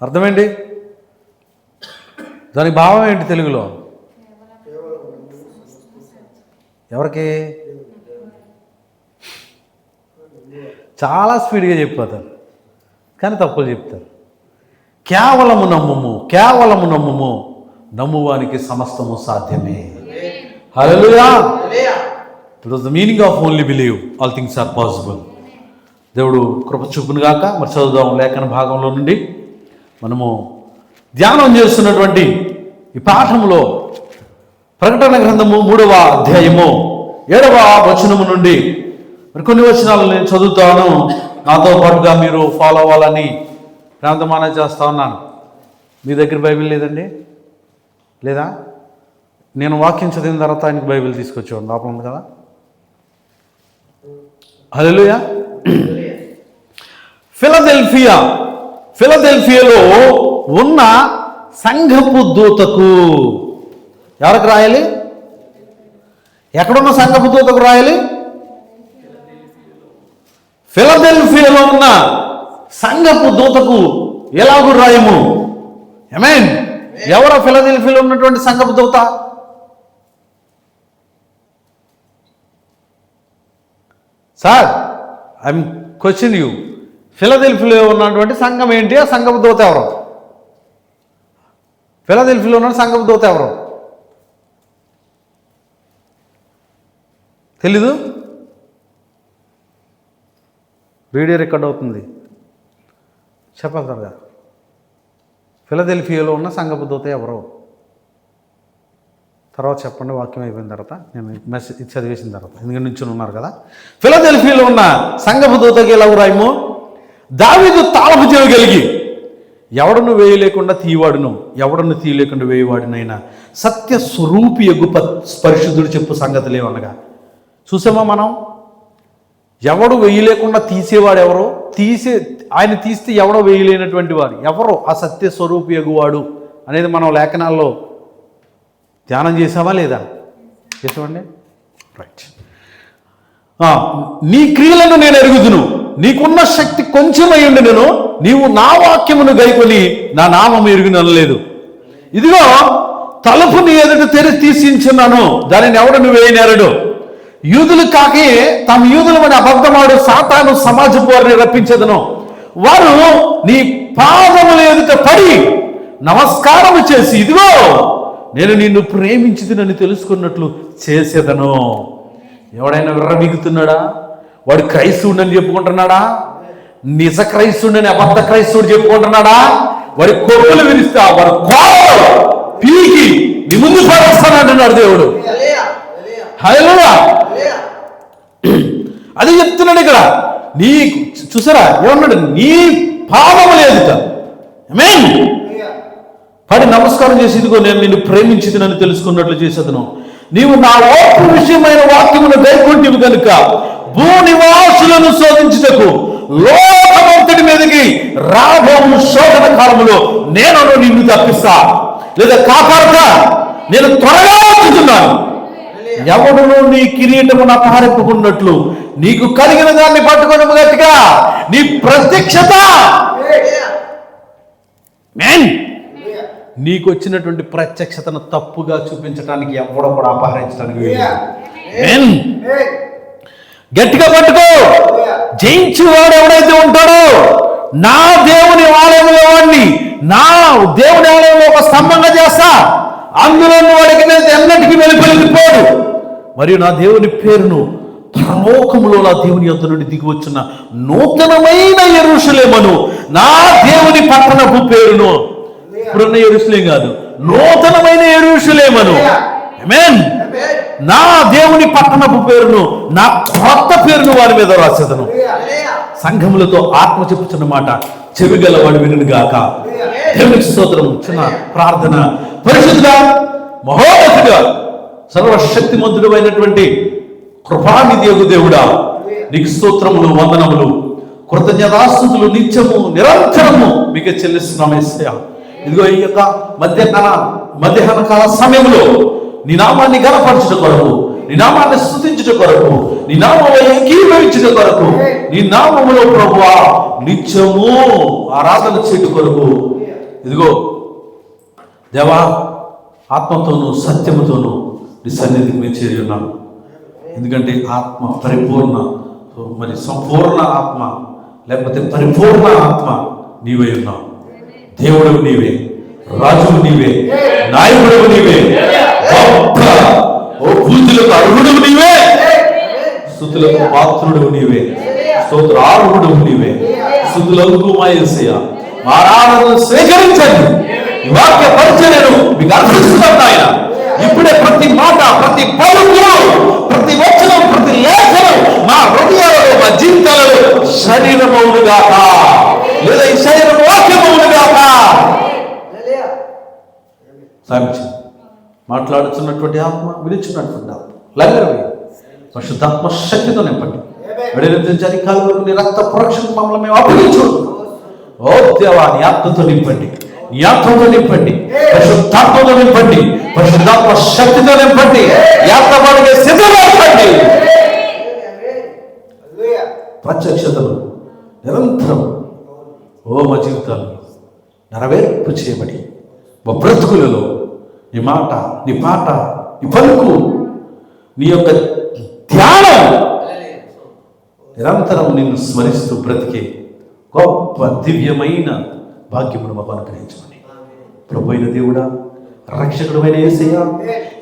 అర్థమేంటి? దాని భావం ఏంటి తెలుగులో? ఎవరికి? చాలా స్పీడ్గా చెప్పిపోతారు కానీ తప్పులు చెప్తారు. కేవలము నమ్ముము, కేవలము నమ్ముము, నమ్మువానికి సమస్తము సాధ్యమే. హల్లెలూయా. It was the meaning of only believe, all things are possible. దేవుడు కృప చూపును గాక. మరి చదువుదాం లేఖన భాగంలో నుండి. మనము ధ్యానం చేస్తున్నటువంటి ఈ పాఠంలో ప్రకటన గ్రంథము 3వ అధ్యాయము 7వ వచనము నుండి మరి కొన్ని వచనాలు నేను చదువుతాను. నాతో పాటుగా మీరు ఫాలో అవ్వాలని ప్రాంతమాన చేస్తా ఉన్నాను. మీ దగ్గర బైబిల్ లేదండి? లేదా? నేను వాక్యం చదివిన తర్వాత ఆయనకి బైబిల్ తీసుకొచ్చేవాడు. లోపల ఉంది కదా. హల్లెలూయా. ఫిలదెల్ఫియాలో ఉన్న సంఘపు దూతకు ఎవరికి రాయాలి? ఎక్కడున్న సంఘపు దూతకు రాయాలి? ఫిలదెల్ఫియాలో ఉన్న సంఘపు దూతకు ఎలాగూ రాయము. ఆమేన్. ఎవరు ఫిలదెల్ఫియాలో ఉన్నటువంటి సంఘపు దూత? Sir, I'm question you. ఫిలదెల్ఫియాలో ఉన్నటువంటి సంఘం ఏంటి? ఆ సంఘపు దూత ఎవరు? ఫిలదెల్ఫియాలో ఉన్న సంఘపు దూత ఎవరు? తెలీదు? వీడియో రికార్డ్ అవుతుంది, చెప్పాలి త్వరగా. ఫిలదెల్ఫియాలో ఉన్న సంఘపు దూత ఎవరు? తర్వాత చెప్పండి, వాక్యం అయిపోయిన తర్వాత నేను మెసేజ్ చదివేసిన తర్వాత. ఎందుకంటే నుంచి ఉన్నారు కదా. ఫిలదెల్ఫియాలో ఉన్న సంఘపు దూతకి ఎలా రాయము? దావీదు తాళపు చెవి కలిగి ఎవడను వేయలేకుండా తీయవాడును, ఎవడను తీయలేకుండా వేయవాడునైనా సత్య స్వరూపి యగు పరిశుద్ధుడు చెప్పు సంగతులు ఏమనగా. చూసామా మనం? ఎవడు వేయలేకుండా తీసేవాడు ఎవరో, ఆయన తీస్తే ఎవడో వేయలేనటువంటి వాడు ఎవరో ఆ సత్య స్వరూపి యగువాడు అనేది మనం లేఖనాల్లో ధ్యానం చేసామా లేదా? చేసామండి. రైట్. నీ క్రియలను నేను ఎరుగుదును, నీకున్న శక్తి కొంచెమై ఉండి నేను, నీవు నా వాక్యమును గైకొని నా నామము ఎరుగుననలేదు. ఇదిగో తలుపు నీ ఎదుట తెరి తీసించున్నాను, దానిని ఎవడను వేయనేరడు. యూదులు కాకి తమ యూదులమని అబద్ధమాడు సాతాను సమాజపు వారిని రప్పించదను. వారు నీ పాదముల ఎదుట పడి నమస్కారము చేసి, ఇదిగో నేను నిన్ను ప్రేమించితినని తెలుసుకున్నట్లు చేసేదను. ఎవడైనా విర్రవీగుతున్నాడా? వాడు క్రైస్తవుడని చెప్పుకుంటున్నాడా? నిజ క్రైస్తవుడని అబద్ధ క్రైస్తవుడు చెప్పుకుంటున్నాడా? వాడి కొప్పులు విరిస్తా వాడు కోపం పీకి నీ ముందు పడేస్తానంటున్నాడు దేవుడు. హల్లెలూయా. అది చెప్తున్నాడు ఇక్కడ. నీ చూసారా ఏమన్నాడు? నీ పాదముల ఎదుట ఆమేన్ పడి నమస్కారం చేసి, ఇదిగో నేను నిన్ను ప్రేమించితినని తెలుసుకున్నట్లు చేసేదను. నీవు నా ఓర్పు విషయమైన వాక్యమును గైకొంటివి కనుక భూనివాసులను శోధించుటకు లోకమంతటి మీదకి రాబోవు శోధన కాలములో నేను నిన్ను తప్పిస్తా. లేదా కాపాడక నేను త్వరగా వచ్చుతున్నాను. ఎవడును నీ కిరీటమును అపహరింపుకున్నట్లు నీకు కలిగిన దాన్ని పట్టుకొని గట్టిగా నీ ప్రత్యక్షత, నీకు వచ్చినటువంటి ప్రత్యక్షతను తప్పుగా చూపించడానికి ఎవడో కూడా అపహరించడానికి గట్టిగా పట్టుకో. జయించేవాడు ఎవడైతే ఉంటాడో నా దేవుని ఆలయంలో వాడిని నా దేవుని ఆలయంలో ఒక స్తంభంగా చేస్తా, అందులో వాడికి ఎన్నటికీ వెళ్ళిపోడు. మరియు నా దేవుని పేరును పరలోకములో నా దేవుని యొద్ద నుండి దిగి వచ్చిన నూతనమైన యెరూషలేమును, నా దేవుని పట్టణపు పేరును, ఇప్పుడున్న యెరూషలేం కాదు, నూతనమైన యెరూషలేమును, ఆమేన్, నా దేవుని పట్టణపు పేరును, నా కొత్త పేరును వారి మీద రాసేదను. సంఘములతో ఆత్మ చెప్పుచున్న మాట చెవిగలవాడు వినును గాక. దేవునికి స్తోత్రం. చిన్న ప్రార్థన. పరిశుద్ధుడా, మహోన్నతుడా, సర్వశక్తిమంతుడు అయినటువంటి కృపానిధియగు దేవుడా, నీకు స్తోత్రములు, వందనములు, కృతజ్ఞతాస్తుతులు నిత్యము నిరంతరము మీకు చెల్లిస్తున్నాం యేసయ్యా. ఇదిగో ఈ యొక్క మధ్యాహ్న కాల సమయంలో నీ నామాన్ని గణపరచుట కొరకు, నీ నామాన్ని స్తుతించుట కొరకు, నీ నామములో ఏకీభవించుట కొరకు, నీ నామములో ప్రభువా నిత్యము ఆరాధన చేయుట కొరకు ఇదిగో దేవా, ఆత్మతోనూ సత్యముతోనూ నీ సన్నిధికి మేము చేరి ఉన్నాను. ఎందుకంటే ఆత్మ పరిపూర్ణ, మరి సంపూర్ణ ఆత్మ లేకపోతే పరిపూర్ణ ఆత్మ నీవే ఉన్నావు. దేవుడు నీవే, రాజువు నీవే, నాయకుడు నీవే, గొప్ప పూజలకు అర్హుడు నీవే, స్తుతులకు పాత్రుడు నీవే, స్తోత్రార్హుడు నీవే. స్తుతులకు మా యేసయ్య, మా ఆరాధనను స్వీకరించండి. ఈ వాక్య పరిచర్యను మీకు అర్పిస్తున్నాను ఆయన. ఇప్పుడే ప్రతి మాట, ప్రతి పలుకు, ప్రతి వచనం, ప్రతి లేఖనం మా హృదయాలలో, మా జీవితాలలో శరీరమౌనుగాక, లేదా ఈ శరీరం వాక్యమౌనుగాక. సాక్షి మాట్లాడుతున్నటువంటి ఆత్మ, వినిచున్నటువంటి ఆత్మ లంగరవి పరిశుద్ధాత్మ శక్తితో నింపండి. విడలించాలి కాలువలకు నీ రక్త ప్రోక్షణ మమ్మల్ని మేము అప్పగించు. ఓ దేవా, నీ ఆత్మతో నింపండి, నీ ఆత్మతో నింపండి, పరిశుద్ధాత్మతో నింపండి, పరిశుద్ధాత్మ శక్తితో నింపండి, యాత్రపాటుగా సిద్ధపడండి. ప్రత్యక్షతలు నిరంతరం మా జీవితాలు నెరవేర్పు చేయబడి మా బ్రతుకులలో నీ మాట, నీ పాట, నీ పలుకు, నీ యొక్క ధ్యానం నిరంతరం నిన్ను స్మరిస్తూ బ్రతికే గొప్ప దివ్యమైన భాగ్యమును మాకు అనుగ్రహించమని ప్రభు అయిన దేవుడా, రక్షకుడమైన యేసయ్య,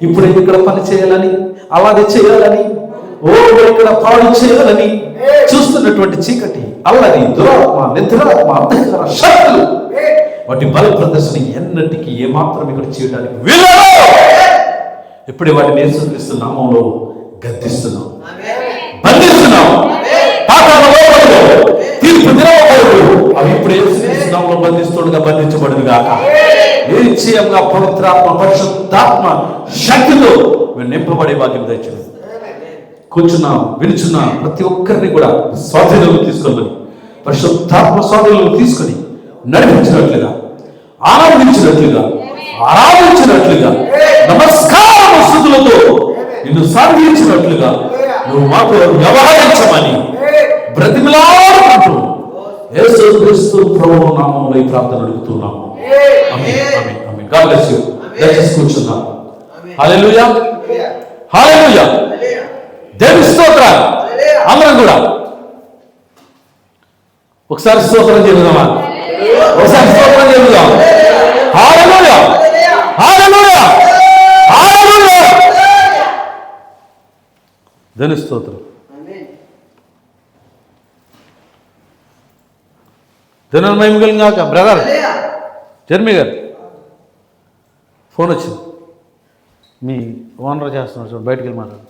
ఇప్పుడే ఇక్కడ పని చేయాలని, అలాగే చేయాలని, ఇక్కడ పాడు చేయాలని చూస్తున్నటువంటి చీకటి, అల్లరి, దురాత్మ, నిద్రాత్మ, అంధకార శక్తులు, వాటి బల ప్రదర్శన ఎన్నటికీ ఏమాత్రం ఇక్కడ చేయడానికి వీలు. ఇప్పుడే వాటిని యేసుక్రీస్తు నామంలో గద్దిస్తున్నాం, బంధిస్తున్నాం. తీర్పు దినవబడు అవి ఇప్పుడు యేసుక్రీస్తు నామంలో బంధిస్తుండగా బంధించబడును గాక. నిశ్చయంగా పవిత్రాత్మ, పరిశుద్ధాత్మ శక్తితో మేము నింపబడే భాగ్యం తెచ్చింది. కూర్చున్నా, వినుచున్నా ప్రతి ఒక్కరిని కూడా స్వాధీనంలో తీసుకొని, పరిశుద్ధాత్మ స్వాధీనంలో తీసుకొని నడిపించినట్లుగా, ఆనందించినట్లుగా, ఆరాధించినట్లుగా, నమస్కారం స్తుతులతో నిన్ను సాధించినట్లుగా నువ్వు మాతో వ్యవహరించమని బ్రతిమలాడుకుంటూ యేసుక్రీస్తు ప్రభువు నామములో ఈ ప్రార్థన అడుగుతున్నాము. ఆమేన్, ఆమేన్, ఆమేన్. God bless you. దయచేసి కూర్చుందాం. హల్లెలూయా, హల్లెలూయా. దేవుని స్తోత్రాలు. అందరం కూడా ఒకసారి స్తోత్రం చెబుదామా? ఒకసారి స్తోత్రం చెబుదాం. హల్లెలూయా, హల్లెలూయా, హల్లెలూయా. దేవుని స్తోత్రం. దేవుని మహిమ కలుగును గాక. బ్రదర్ జర్మీ గారు ఫోన్ వచ్చింది, మీ ఓనర్ చేస్తున్నారు చూడండి, బయటికి వెళ్ళి మాట్లాడు.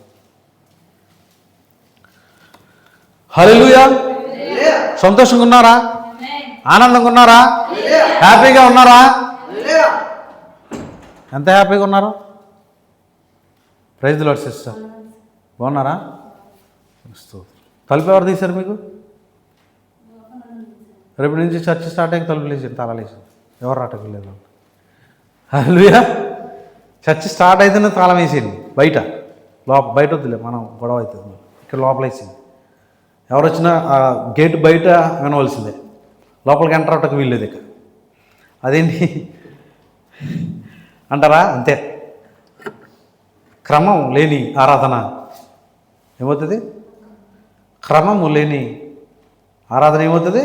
హల్లెలూయా. సంతోషంగా ఉన్నారా? ఆనందంగా ఉన్నారా? హ్యాపీగా ఉన్నారా? ఎంత హ్యాపీగా ఉన్నారు? ప్రైజ్ ది లార్డ్ సిస్టర్, బాగున్నారా? తలుపు ఎవరు తీశారు మీకు? రేపు నుంచి చర్చ్ స్టార్ట్ అయ్యి తలుపులు వేసింది, తాళాలు వేసింది. ఎవరు రావటం లేదు. హల్లెలూయా. చర్చ్ స్టార్ట్ అయితేనే తాళం వేసింది బయట, బయట వద్దులే, మనం గొడవ అవుతుంది. ఇక్కడ లోపల వేసింది. ఎవరు వచ్చినా ఆ గేట్ బయట వినవలసిందే, లోపలికి ఎంటర్ అవటకు వీల్లేదు. ఇక అదేంటి అంటారా? అంతే. క్రమం లేని ఆరాధన ఏమవుతుంది? క్రమము లేని ఆరాధన ఏమవుతుంది?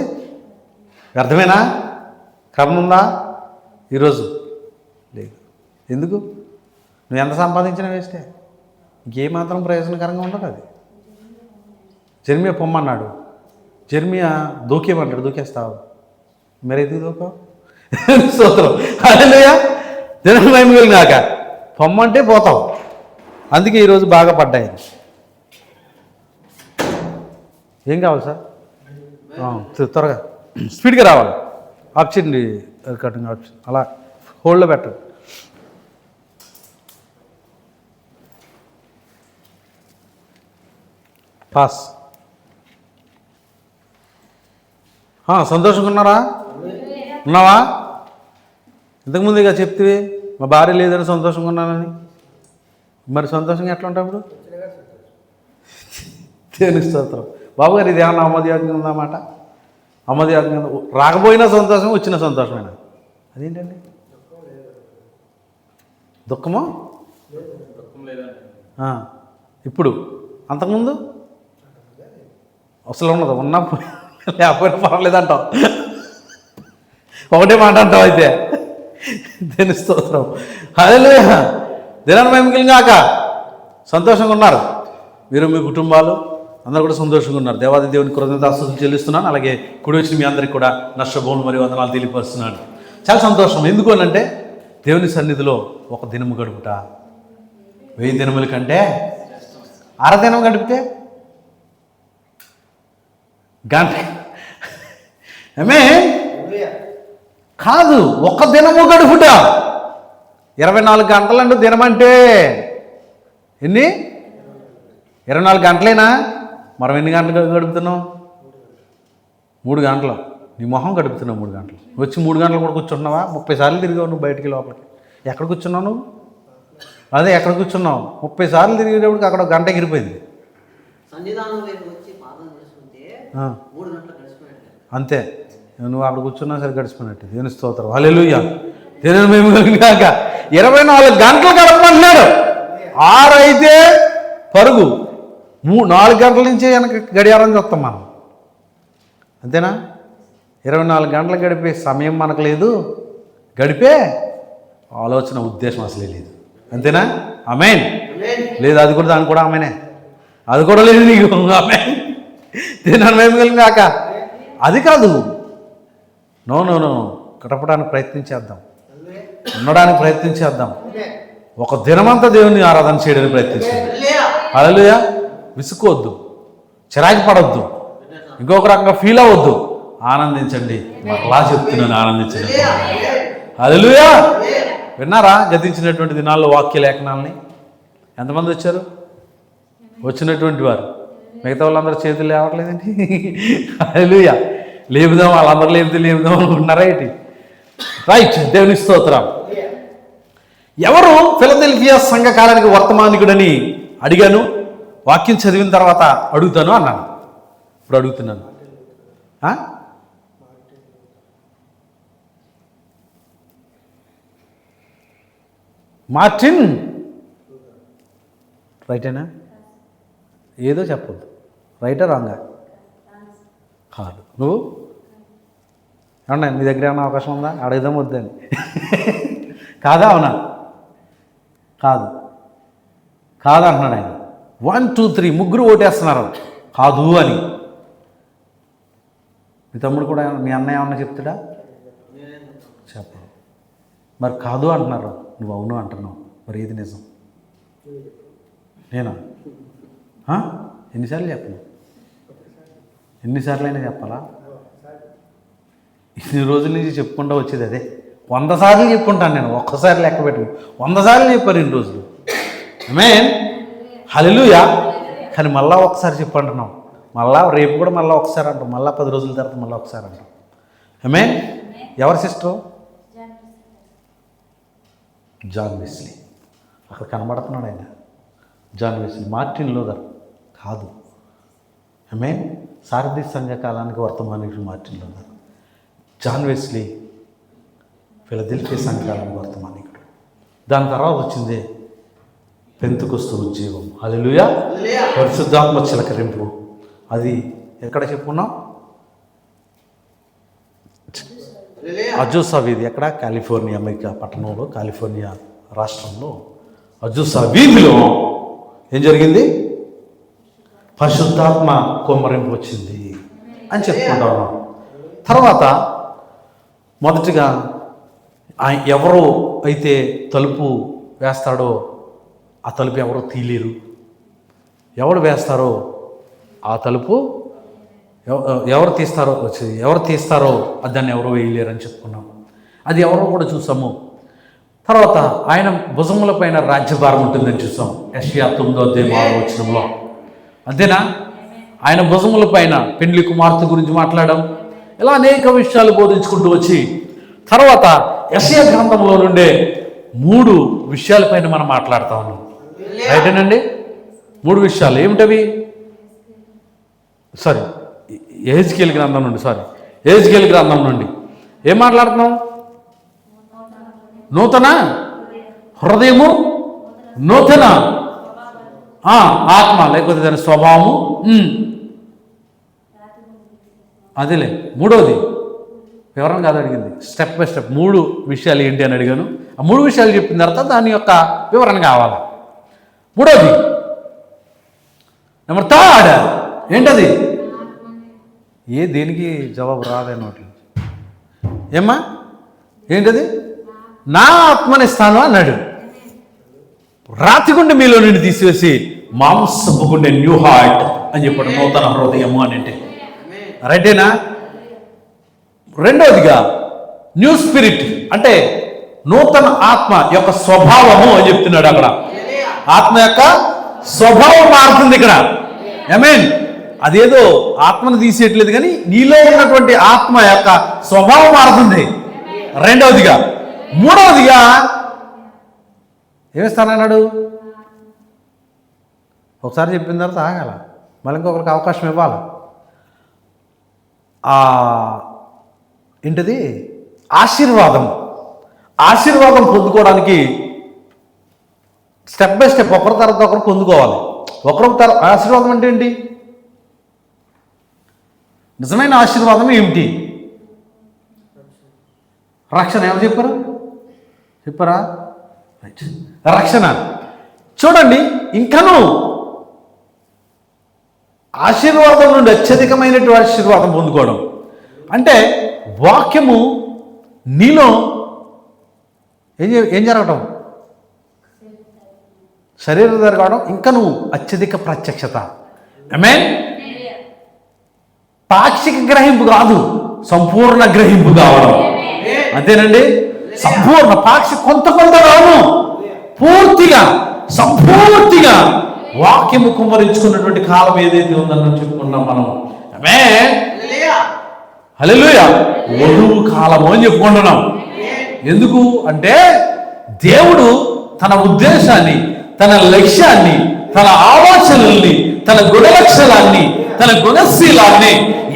వ్యర్థమేనా? క్రమం ఉందా ఈరోజు? లేదు. ఎందుకు? నువ్వు ఎంత సంపాదించినా వేస్టే, ఇంకేమాత్రం ప్రయోజనకరంగా ఉండదు. అది జెర్మియా పొమ్మన్నాడు, జెర్మియా దూకేమన్నాడు, దూకేస్తావు. మరి ఎందుకు దూకవు? స్తోత్రం. హల్లెలూయా. దేవుని మహిమ కలుగును గాక. పొమ్మంటే పోతావు. అందుకే ఈరోజు బాగా పడ్డాయి. ఏం కావాలి సార్? త్వరగా స్పీడ్గా రావాలి. ఆప్షన్ కటింగ్ ఆప్షన్ అలా హోల్డ్లో పెట్టండి. పాస్. సంతోషంగా ఉన్నారా? ఉన్నావా? ఇంతకుముందు ఇక చెప్తే మా భార్య లేదని సంతోషంగా ఉన్నానని. మరి సంతోషంగా ఎట్లా ఉంటావు ఇప్పుడు? దేవుని స్తోత్రం. బాబు గారు ఇది ఏమన్నా అమ్మది ఆజ్ఞ ఉందన్నమాట? అమ్మది ఆజ్ఞ రాకపోయినా సంతోషం, వచ్చిన సంతోషమేనా? అదేంటండి దుఃఖము? ఇప్పుడు అంతకుముందు అసలు ఉన్నది, ఉన్నా లేకపోయినా పర్వాలేదంటాం. ఒకటే మాట అంటావు అయితే. దేని స్తోత్రం. హల్లెలూయా. దినాన్ని మహిమకిలిగాక. సంతోషంగా ఉన్నారు మీరు, మీ కుటుంబాలు అందరూ కూడా సంతోషంగా ఉన్నారు. దేవాది దేవుని కృతజ్ఞతాస్తుతులు చెల్లిస్తున్నాను. అలాగే కుడి వచ్చిన మీ అందరికీ కూడా నష్టపోను మరియు వందనాలు తెలియపరుస్తున్నాను. చాలా సంతోషం. ఎందుకు అనంటే దేవుని సన్నిధిలో ఒక దినము గడుపుట 1000 దినముల కంటే అరదినం గడిపితే గంట ఏమే కాదు, ఒక దినము గడుపుట 24 గంటలండి దినం అంటే. ఎన్ని? 24 గంటలేనా? మనం ఎన్ని గంటలు గడుపుతున్నాం? 3 గంటలు. నీ మొహం గడుపుతున్నావు 3 గంటలు. వచ్చి 3 గంటలు కూడా కూర్చుంటున్నావా? 30 సార్లు తిరిగావు నువ్వు బయటికి లోపలికి. ఎక్కడ కూర్చున్నావు నువ్వు? అదే ఎక్కడ కూర్చున్నావు? 30 సార్లు తిరిగేటప్పటికి అక్కడ గంట ఎగిరిపోయింది. అంతే, నువ్వు అక్కడ కూర్చున్నా సరే గడిచిపోయినట్టు. దేవుని స్తోత్రం. హల్లెలూయా. దేవుని మహిమ కాక. 24 గంటలు గడపమంటున్నాడు. 6 అయితే పరుగు, 4 గంటల నుంచి వెనక గడియారం చూస్తాం మనం. అంతేనా? 24 గంటలు గడిపే సమయం మనకు లేదు, గడిపే ఆలోచన ఉద్దేశం అసలే లేదు. అంతేనా? ఆమేన్. లేదు, అది కూడా దాని కూడా ఆమెనే, అది కూడా లేదు నీకు. ఆమేన్. దీని మేము కాక. అది కాదు, నో నో నో, గడపడానికి ప్రయత్నించేద్దాం, ఉండడానికి ప్రయత్నించేద్దాం. ఒక దినమంతా దేవుని ఆరాధన చేయడానికి ప్రయత్నించేద్దాం. హల్లెలూయా. విసుక్కోవద్దు, చిరాకు పడవద్దు, ఇంకొక రకంగా ఫీల్ అవ్వద్దు. ఆనందించండి. మరలా చెప్తున్నాను, ఆనందించండి. హల్లెలూయా. విన్నారా గతించినటువంటి దినాల్లో వాక్య లేఖనాలని? ఎంతమంది వచ్చారు? వచ్చినటువంటి వారు. మిగతా వాళ్ళందరూ చేతులు లేవట్లేదండి. హల్లెలూయా. లేపుదాం, వాళ్ళందరూ లేపుదాం అనుకుంటున్నారా ఏంటి? రైట్. దేవుని స్తోత్రం. ఎవరు ఫిలదెల్ఫియా సంఘకాలానికి వర్తమానికుడని అడిగాను. వాక్యం చదివిన తర్వాత అడుగుతాను అన్నాను. ఇప్పుడు అడుగుతున్నాను. మార్టిన్ రైటేనా? ఏదో చెప్పొద్దు. రైటా రాంగా? కాదు. నువ్వు ఏమన్నా నీ దగ్గర ఏమన్నా అవకాశం ఉందా? అడుగుదాం వద్దని. కాదా? అవునా? కాదు కాదు అంటున్నాడు ఆయన. 1 2 3 ముగ్గురు ఓటేస్తున్నారు కాదు అని. మీ తమ్ముడు కూడా, మీ అన్నయ్య ఏమన్నా చెప్తాడా? చెప్పు. మరి కాదు అంటున్నారు, నువ్వు అవును అంటున్నావు. మరి ఏది నిజం? నేనా? ఎన్నిసార్లు చెప్పను? ఎన్నిసార్లు అయినా చెప్పాలా? ఇన్ని రోజుల నుంచి చెప్పుకుంటూ వచ్చేది అదే. 100 సార్లు చెప్పుకుంటాను నేను, ఒక్కసారి లెక్క పెట్టుకుని 100 సార్లు చెప్పారు ఇన్ని రోజులు. ఆమేన్. హల్లెలూయా. కానీ మళ్ళా ఒకసారి చెప్పంటున్నాం. మళ్ళా రేపు కూడా మళ్ళీ ఒకసారి అంటాం. మళ్ళీ 10 రోజుల తర్వాత మళ్ళీ ఒకసారి అంటాం. ఆమేన్. ఎవరి సిస్టర్? John Wesley. అక్కడ కనబడుతున్నాడు ఆయన. John Wesley. మార్టిన్ లూథర్ కాదు. ఆమేన్. సారథి సంఘకాలానికి వర్తమానికుడు Martin Luther. John Wesley Philadelphia సంఘకాలానికి వర్తమానికుడు. దాని తర్వాత వచ్చింది పెంతెకొస్తు ఉద్యోగం. హల్లెలూయా. పరిశుద్ధాత్మ చిలకరింపు. అది ఎక్కడ చెప్పుకున్నాం? అజూసా వీధి. ఎక్కడ? కాలిఫోర్నియా, అమెరికా పట్టణంలో, కాలిఫోర్నియా రాష్ట్రంలో అజూసా వీధిలో ఏం జరిగింది? పరిశుద్ధాత్మ కుమ్మరింపు వచ్చింది అని చెప్పుకుంటా ఉన్నాం. తర్వాత మొదటిగా ఎవరు అయితే తలుపు వేస్తాడో ఆ తలుపు ఎవరో తీయలేరు. ఎవరు వేస్తారో ఆ తలుపు ఎవరు తీస్తారో దాన్ని ఎవరో వేయలేరు అని చెప్పుకున్నాం. అది ఎవరో కూడా చూసాము. తర్వాత ఆయన భుజముల పైన రాజ్యభారం ఉంటుందని చూసాం. యెషయా 9:6 అంతేనా? ఆయన భుజముల పైన పెండ్లి కుమార్తె గురించి మాట్లాడడం, ఇలా అనేక విషయాలు బోధించుకుంటూ వచ్చి తర్వాత యెషయా గ్రంథంలో నుండే 3 విషయాలపైన మనం మాట్లాడుతూ ఉన్నాం. రైటేనండి? 3 విషయాలు ఏమిటవి? యెహెజ్కేలు గ్రంథం నుండి ఏం మాట్లాడుతున్నాం? నూతన హృదయము, నూతన ఆత్మ, లేకపోతే దాని స్వభావము. అదేలే మూడోది వివరణ కాదు అడిగింది, స్టెప్ బై స్టెప్ 3 విషయాలు ఏంటి అని అడిగాను. ఆ 3 విషయాలు చెప్పిన తర్వాత దాని యొక్క వివరణ కావాలి. మూడోది నెంబర్ 3 ఏంటది? దేనికి జవాబు రాదన్నట్లు. ఏమ్మా ఏంటది? నా ఆత్మనిస్తాను అన్నాడు. రాతి గుండె మీలో నుండి తీసివేసి మాంసపు గుండె, న్యూ హార్ట్ అని చెప్పాడు, నూతన హృదయము అని అంటే రైటేనా? రెండవదిగా న్యూ స్పిరిట్ అంటే నూతన ఆత్మ యొక్క స్వభావము అని చెప్తున్నాడు. అక్కడ ఆత్మ యొక్క స్వభావం మారుతుంది ఇక్కడ. ఆమేన్. అదేదో ఆత్మను తీసేయట్లేదు కానీ నీలో ఉన్నటువంటి ఆత్మ యొక్క స్వభావం మారుతుంది. రెండవదిగా. మూడవదిగా ఏమిస్తానన్నాడు? ఒకసారి చెప్పిన తర్వాత ఆగాల, మళ్ళీ ఇంకొకరికి అవకాశం ఇవ్వాలి. ఏంటిది? ఆశీర్వాదం. ఆశీర్వాదం పొందుకోవడానికి స్టెప్ బై స్టెప్ ఒకరి తర్వాత ఒకరు పొందుకోవాలి. ఆశీర్వాదం అంటే ఏంటి? నిజమైన ఆశీర్వాదం ఏమిటి? రక్షణ. ఏమో చెప్పారా? రక్షణ. చూడండి, ఇంకనూ ఆశీర్వాదం నుండి అత్యధికమైనటువంటి ఆశీర్వాదం పొందుకోవడం అంటే వాక్యము నీలో ఏం జరగటం? శరీరం జరగడం. ఇంకా నువ్వు అత్యధిక ప్రత్యక్షత. ఆమేన్. పాక్షిక గ్రహింపు కాదు, సంపూర్ణ గ్రహింపు కావడం. అంతేనండి. సంపూర్ణ పాక్షిక కొంత కాదు, పూర్తిగా సంపూర్తిగా వాక్యము కుమ్మరించుకున్నటువంటి కాలం ఏదైతే ఉందని చెప్పుకున్నాం మనం. ఆమేన్. హల్లెలూయా. వధువు కాలము అని చెప్పుకుంటున్నాం. ఎందుకు అంటే దేవుడు తన ఉద్దేశాన్ని, తన లక్ష్యాన్ని, తన ఆలోచనల్ని, తన గుణలక్షణాన్ని, తన గుణశీలాన్ని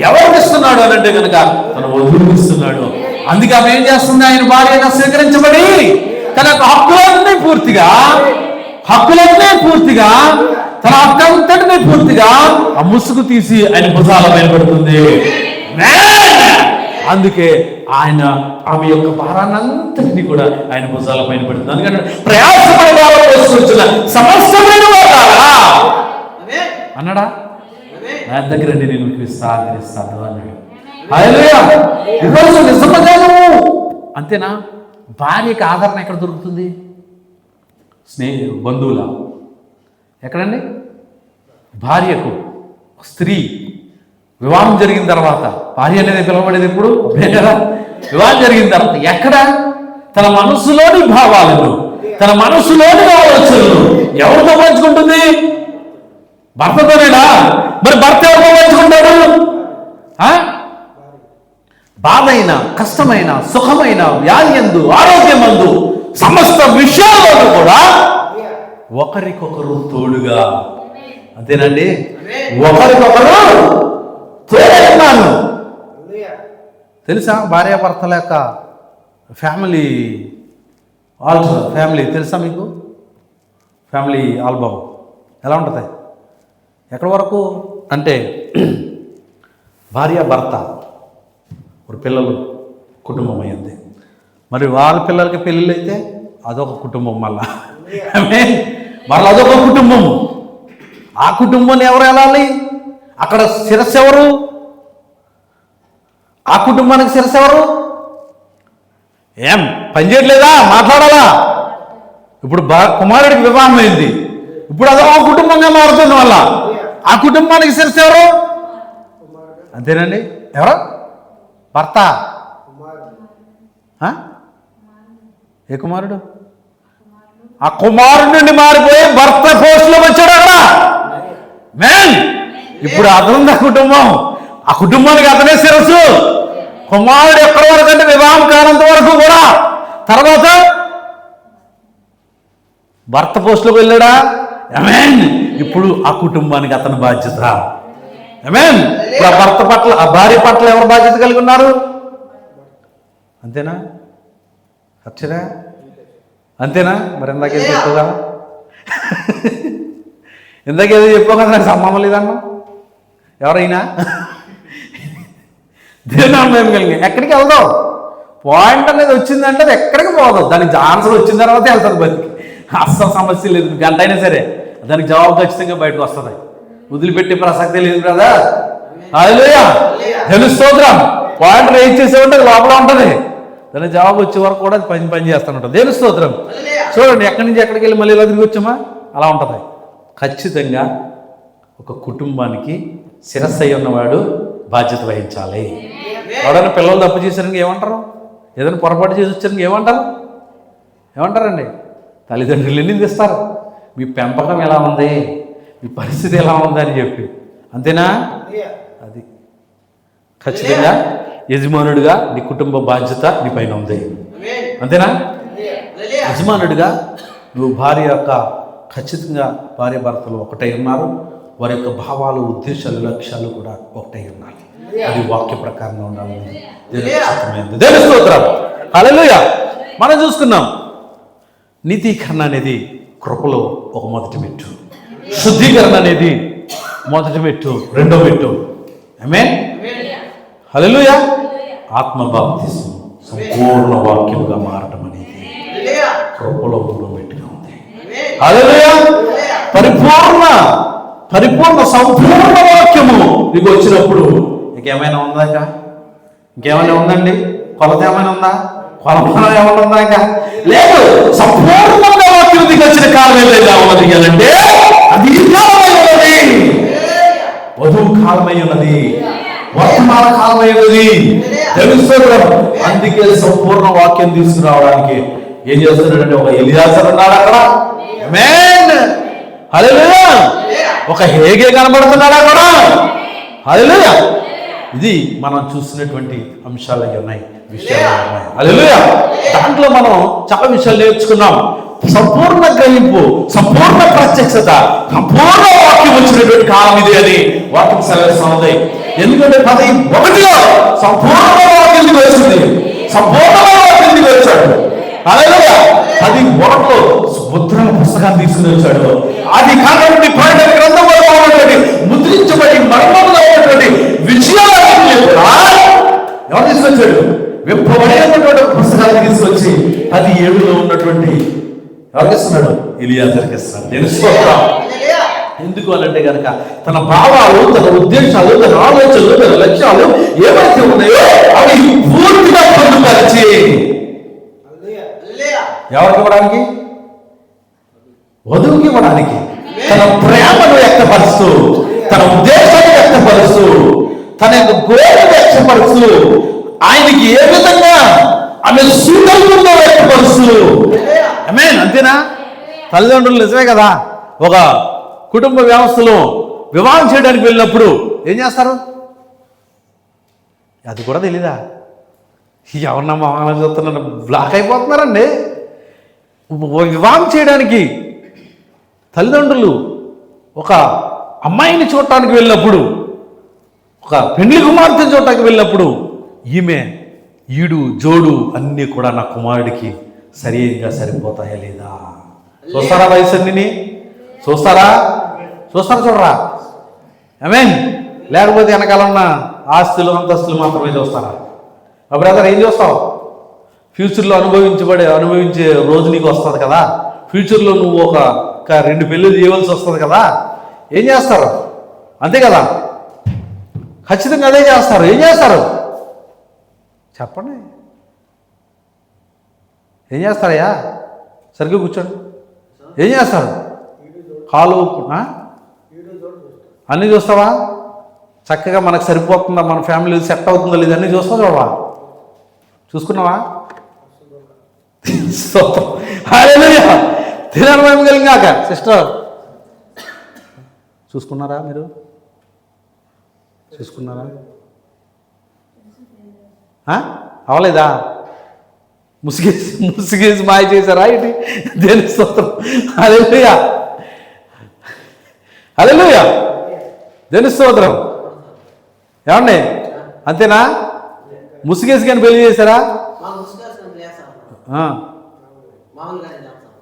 ఎవరికి ఇస్తున్నాడు అని అంటే కనుక తన వధువుకి ఇస్తున్నాడు. అందుకే ఆమె ఏం చేస్తుంది? ఆయన భార్యగా స్వీకరించబడి తన హక్కులన్నీ పూర్తిగా తన హక్కంతటినీ పూర్తిగా ఆ ముసుగు తీసి ఆయన భుజాల పైన పెడుతుంది. అందుకే ఆయన ఆమె యొక్క భారాన్నంతటినీ కూడా ఆయన భుజాల పైన పెడుతుంది. అందుకంటే ప్రయాసమైన వచ్చిన సమస్తమైన అన్నాడా? నా దగ్గర నేను మీకు విస్తారిస్తాను అన్నాడు. హల్లెలూయా. ఈరోజు నిజంగాను అంతేనా? భార్యకి ఆదరణ ఎక్కడ దొరుకుతుంది? బంధువుల ఎక్కడండి? భార్యకు స్త్రీ వివాహం జరిగిన తర్వాత, భార్య అనేది పిలవబడేది ఎప్పుడు? కదా. వివాహం జరిగిన తర్వాత ఎక్కడ? తన మనసులోని భావాలను, తన మనసులోని ఆలోచనలు ఎవరితో పంచుకుంటుంది? భర్తతోనేనా? మరి భర్త ఎవరితో పంచుకుంటాడు? బాధైన, కష్టమైన, సుఖమైన, వ్యాధియందు, ఆరోగ్యమందు, సమస్త విషయాల్లో కూడా ఒకరికొకరు తోడుగా. అంతేనండి. ఒకరికొకరు తోడున్నాను. తెలుసా? భార్యాభర్తల యొక్క ఫ్యామిలీ తెలుసా మీకు? ఫ్యామిలీ ఆల్బమ్ ఎలా ఉంటుంది? ఎక్కడి వరకు అంటే భార్య భర్త, ఇప్పుడు పిల్లలు కుటుంబం అయింది. మరి వాళ్ళ పిల్లలకి పెళ్ళిళ్ళు అయితే అదొక కుటుంబం, మళ్ళీ అదొక కుటుంబం. ఆ కుటుంబాన్ని ఎవరు వెళ్ళాలి? అక్కడ శిరస్సు ఎవరు? ఆ కుటుంబానికి శిరస్సు ఎవరు? ఏం పని చేయట్లేదా? మాట్లాడాలా? ఇప్పుడు కుమారుడికి వివాహం అయింది, ఇప్పుడు అదొక కుటుంబంగా మారుతుంది. వల్ల ఆ కుటుంబానికి శిరస్సు ఎవరు? అంతేనండి. ఎవరు? భర్త. ఏ కుమారుడు? ఆ కుమారుడి నుండి మారిపోయి భర్త పోస్టులో వచ్చాడు అక్కడ. ఇప్పుడు అతనుంది ఆ కుటుంబం. ఆ కుటుంబానికి అతనే శిరస్సు. కుమారుడు ఎక్కడి వరకు అంటే వివాహం కానంత వరకు కూడా. తర్వాత భర్త పోస్టులోకి వెళ్ళాడా? ఆమేన్. ఇప్పుడు ఆ కుటుంబానికి అతని బాధ్యత. ఆమేన్. ఇప్పుడు ఆ భర్త పట్ల, ఆ భార్య పట్ల ఎవరు బాధ్యత కలిగి ఉన్నారు? అంతేనా? అచ్చరా? అంతేనా? మరి ఇందాకేదో చెప్పు కదా, ఇందాకేదో చెప్పావు కదా, నాకు సంబంధం లేదన్నా. ఎవరైనా దేవునామయం కలిగి ఎక్కడికి వెళ్దాం? పాయింట్ అనేది వచ్చిందంటే అది ఎక్కడికి పోదు. దానికి ఆన్సర్ వచ్చిన తర్వాత వెళ్తుంది బతికి. అస్సలు సమస్య లేదు. గంట అయినా సరే దానికి జవాబు ఖచ్చితంగా బయటకు వస్తుంది. వదిలిపెట్టే ప్రసక్తే లేదు కదా. హల్లెలూయా, తెలుస్తోత్రం. పాయింట్ రేజ్ చేసేవంటే లోపల ఉంటుంది. దాని జవాబు వచ్చే వరకు కూడా పని చేస్తాను. దేవుని స్తోత్రం. చూడండి, ఎక్కడి నుంచి ఎక్కడికి వెళ్ళి మళ్ళీ ఇలా తిరిగి వచ్చామా, అలా ఉంటుంది. ఖచ్చితంగా ఒక కుటుంబానికి శిరస్సు అయి ఉన్నవాడు బాధ్యత వహించాలి. ఎవడైనా పిల్లలు తప్పు చేశారని ఏమంటారు? ఏదైనా పొరపాటు చేసి వచ్చారని ఏమంటారండి? తల్లిదండ్రులు ఎన్ని తెస్తారు, మీ పెంపకం ఎలా ఉంది, మీ పరిస్థితి ఎలా ఉంది అని చెప్పి. అంతేనా? అది ఖచ్చితంగా యజమానుడిగా నీ కుటుంబ బాధ్యత నీ పైన ఉంది. అంతేనా? యజమానుడిగా నువ్వు భార్య యొక్క ఖచ్చితంగా భార్య భర్తలు ఒకటై ఉన్నారు. వారి యొక్క భావాలు, ఉద్దేశాలు, లక్ష్యాలు కూడా ఒకటై ఉండాలి. అది వాక్య ప్రకారంగా ఉండాలని దేవుని స్తోత్రం. హల్లెలూయా. మనం చూసుకున్నాం, నీతీకరణ అనేది కృపలో ఒక మొదటి మెట్టు, శుద్ధీకరణ అనేది మొదటి మెట్టు, రెండో మెట్టు. ఆమేన్. హల్లెలూయా. ఆత్మ బాప్తిస్మం సంపూర్ణ వాక్యముగా మారటం అనేది కృపలో మూడో మెట్టుగా ఉంది. హల్లెలూయా. పరిపూర్ణ సంపూర్ణ వాక్యము నీకు వచ్చినప్పుడు ఇంకేమైనా ఉందాక? ఇంకేమైనా ఉందండి? కొలత ఏమైనా ఉందా? కొలమానం ఏమైనా ఉందాక? లేదు. సంపూర్ణంగా వాక్యం నీకు వచ్చిన కాలం ఏదైనా ఉన్నది కదంటే అది కాలమై ఉన్నది, వధువు కాలమై ఉన్నది, వర్తమాన కాలమై ఉన్నది. తెలుసుకోవడం. అందుకే సంపూర్ణ వాక్యం తీసుకురావడానికి ఏం చేస్తున్నాడంటే ఒక ఎలియాజరు ఉన్నాడు అక్కడ. ఆమేన్. హల్లెలూయా. ఒక హేగే కనబడుతున్నాడు అక్కడ. హల్లెలూయా. ఇది మనం చూస్తున్నటువంటి అంశాలు ఉన్నాయి, విషయాలు ఉన్నాయి. హల్లెలూయా. దాంట్లో మనం చాలా విషయాలు నేర్చుకున్నాం. సంపూర్ణ గ్రహింపు, సంపూర్ణ ప్రత్యక్షత, సంపూర్ణ వాక్యం వచ్చినటువంటి కాలం ఇది అని వాక్యం సెలవిస్తుంది. ఎందుకంటే 11లో సంపూర్ణ వాక్యం వచ్చింది, సంపూర్ణ వాక్యం వచ్చాడు. హల్లెలూయా. 11లో ముద్రల పుస్తకాన్ని తీసుకుని వచ్చాడు. అది కాకుండా పైన గ్రంథంలో ఉన్నటువంటి ముద్రించబడి మర్మంలో ఉన్నటువంటి విషయాలన్నీ ఎవరు తీసుకొచ్చాడు? విప్పబడినటువంటి పుస్తకాన్ని తీసుకొచ్చి 17లో ఉన్నటువంటి ఎవరికి ఇస్తున్నాడు? ఎలియాజరుకి ఇస్తున్నాడు. తెలుసుకోవడం. ఎందుకు అనంటే కనుక తన భావాలు, తన ఉద్దేశాలు, తన ఆలోచనలు, తన లక్ష్యాలు ఏవైతే ఉన్నాయో అవి పూర్తిగా పొందుపరిచి ఎవరికి ఇవ్వడానికి? వధువుకి ఇవ్వడానికి. తన ప్రేమను వ్యక్తపరుస్తూ, తన ఉద్దేశాన్ని వ్యక్తపరుస్తూ, తన యొక్క గోలు వ్యక్తపరుస్తూ, ఆయనకి ఏ విధంగా ఆమె సుఖంగా వ్యక్తపరుస్తూ. ఆమేన్. అంతేనా? తల్లిదండ్రులు నిజమే కదా, ఒక కుటుంబ వ్యవస్థలో వివాహం చేయడానికి వెళ్ళినప్పుడు ఏం చేస్తారు? అది కూడా తెలీదా? ఎవరన్నా మమ్మల్ని చూస్తున్నారు, బ్లాక్ అయిపోతున్నారండి. వివాహం చేయడానికి తల్లిదండ్రులు ఒక అమ్మాయిని చూడటానికి వెళ్ళినప్పుడు, ఒక పెళ్లి కుమార్తెను చూడటానికి వెళ్ళినప్పుడు ఈడు జోడు అన్నీ కూడా నా కుమారుడికి సరిగ్గా సరిపోతాయా లేదా చూస్తారా? వయసుని చూస్తారా? చూడరా? ఆమేన్. లేకపోతే వెనకాల ఉన్న ఆస్తులు, అంతస్తులు మాత్రమే చూస్తారా? బ్రదర్ ఏం చూస్తావు? ఫ్యూచర్లో అనుభవించే రోజు నీకు వస్తుంది కదా. ఫ్యూచర్లో నువ్వు ఒక 2 పెళ్ళిళ్ళు చేయవలసి వస్తుంది కదా. ఏం చేస్తారు? అంతే కదా, ఖచ్చితంగా అదే చేస్తారు. ఏం చేస్తారు చెప్పండి? ఏం చేస్తారయ్యా? సరిగ్గా కూర్చోండి. ఏం చేస్తారు? కాలు అన్నీ చూస్తావా? చక్కగా మనకు సరిపోతుందా, మన ఫ్యామిలీ సెట్ అవుతుందా లేదా అన్నీ చూస్తావా? చూడవా? చూసుకున్నావా? తినడం కలిగాక సిస్టర్ చూసుకున్నారా? మీరు చూసుకున్నారా? అవలేదా? ముసిగేసి మాయ చేశారా? ఇది దేని స్తోత్రం. హల్లెలూయా. హల్లెలూయా. దేని స్తోత్రం. ఏమండి? అంతేనా? ముసిగేసి కానీ పెళ్లి చేశారా? మామూలుగానే చేస్తాం.